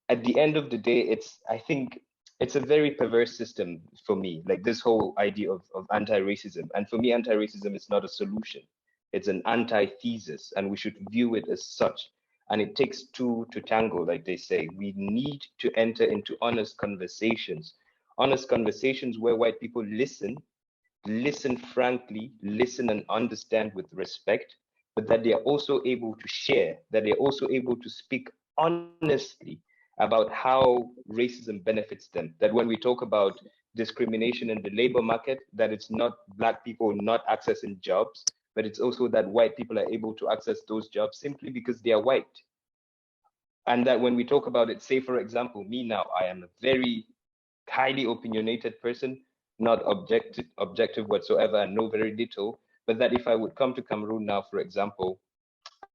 At the end of the day, I think it's a very perverse system for me, like this whole idea of anti-racism. And for me, anti-racism is not a solution. It's an antithesis, and we should view it as such. And it takes two to tango, like they say. We need to enter into honest conversations where white people listen frankly, listen and understand with respect, but that they are also able to share, that they're also able to speak honestly about how racism benefits them. That when we talk about discrimination in the labor market, that it's not Black people not accessing jobs, but it's also that white people are able to access those jobs simply because they are white. And that when we talk about it, say, for example, me now, I am a very highly opinionated person, not objective whatsoever, and know very little, but that if I would come to Cameroon now, for example,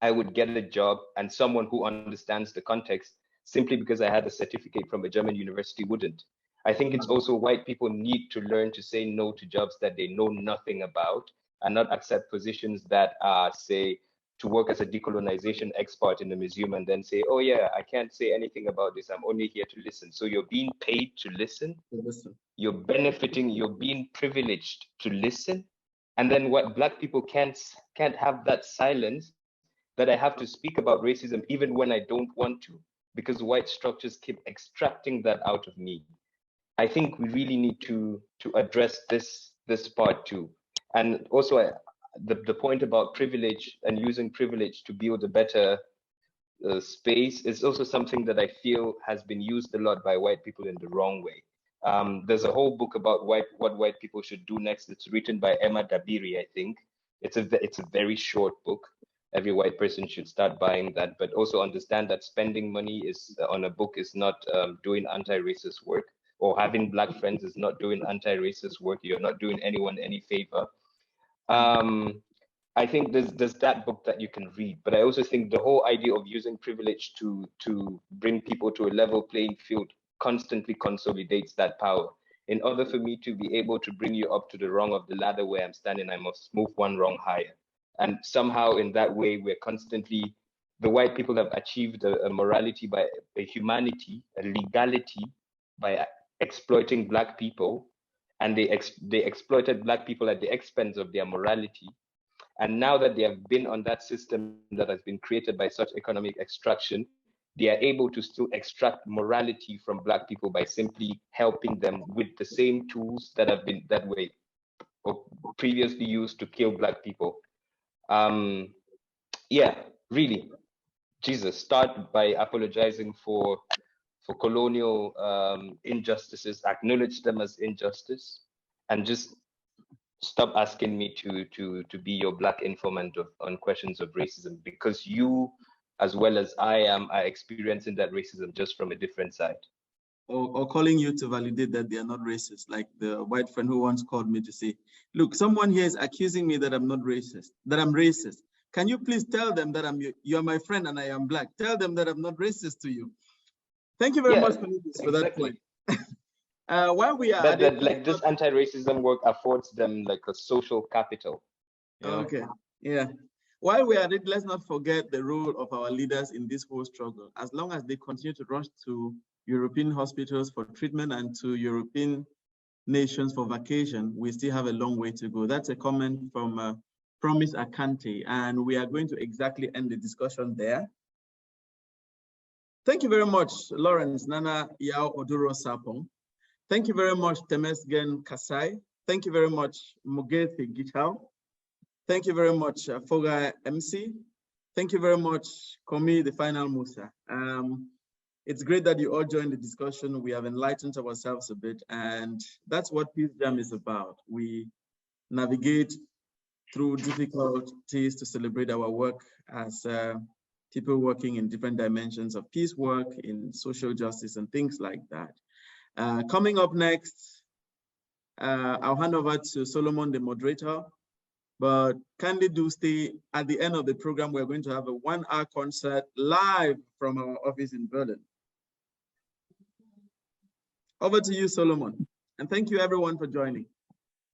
I would get a job, and someone who understands the context simply because I had a certificate from a German university wouldn't. I think it's also white people need to learn to say no to jobs that they know nothing about, and not accept positions that are, say, to work as a decolonization expert in the museum and then say, oh yeah, I can't say anything about this, I'm only here to listen. So you're being paid to listen, you're benefiting, you're being privileged to listen. And then what Black people can't have that silence, that I have to speak about racism even when I don't want to, because white structures keep extracting that out of me. I think we really need to address this part too. And also the point about privilege and using privilege to build a better space is also something that I feel has been used a lot by white people in the wrong way. There's a whole book about what white people should do next. It's written by Emma Dabiri, I think. It's a very short book. Every white person should start buying that, but also understand that spending money on a book is not doing anti-racist work, or having Black friends is not doing anti-racist work. You're not doing anyone any favor. I think there's that book that you can read, but I also think the whole idea of using privilege to bring people to a level playing field constantly consolidates that power. In order for me to be able to bring you up to the rung of the ladder where I'm standing, I must move one rung higher. And somehow in that way, the white people have achieved a morality, by a humanity, a legality, by exploiting Black people, and they exploited Black people at the expense of their morality. And now that they have been on that system that has been created by such economic extraction, they are able to still extract morality from Black people by simply helping them with the same tools that have been that way or previously used to kill Black people. Yeah, really, Jesus, start by apologizing for colonial injustices, acknowledge them as injustice, and just stop asking me to be your Black informant on questions of racism, because you, as well as I am, are experiencing that racism just from a different side. Or calling you to validate that they are not racist, like the white friend who once called me to say, look, someone here is accusing me that I'm not racist, that I'm racist. Can you please tell them that you're my friend and I am Black? Tell them that I'm not racist to you. Thank you very much for that point. While we are that like this anti-racism work affords them like a social capital. Okay, yeah. While we are at it, let's not forget the role of our leaders in this whole struggle. As long as they continue to rush to European hospitals for treatment and to European nations for vacation, we still have a long way to go. That's a comment from Promise Akante, and we are going to exactly end the discussion there. Thank you very much, Lawrence Nana Yao Oduro Sapong. Thank you very much, Temesgen Kasai. Thank you very much, Mugethi Gichao. Thank you very much, Foga MC. Thank you very much, Komi, the final Musa. It's great that you all joined the discussion. We have enlightened ourselves a bit, and that's what Peace Jam is about. We navigate through difficulties to celebrate our work as people working in different dimensions of peace work, in social justice, and things like that. Coming up next, I'll hand over to Solomon, the moderator, but kindly do stay. At the end of the program, we're going to have a 1-hour concert live from our office in Berlin. Over to you, Solomon. And thank you everyone for joining.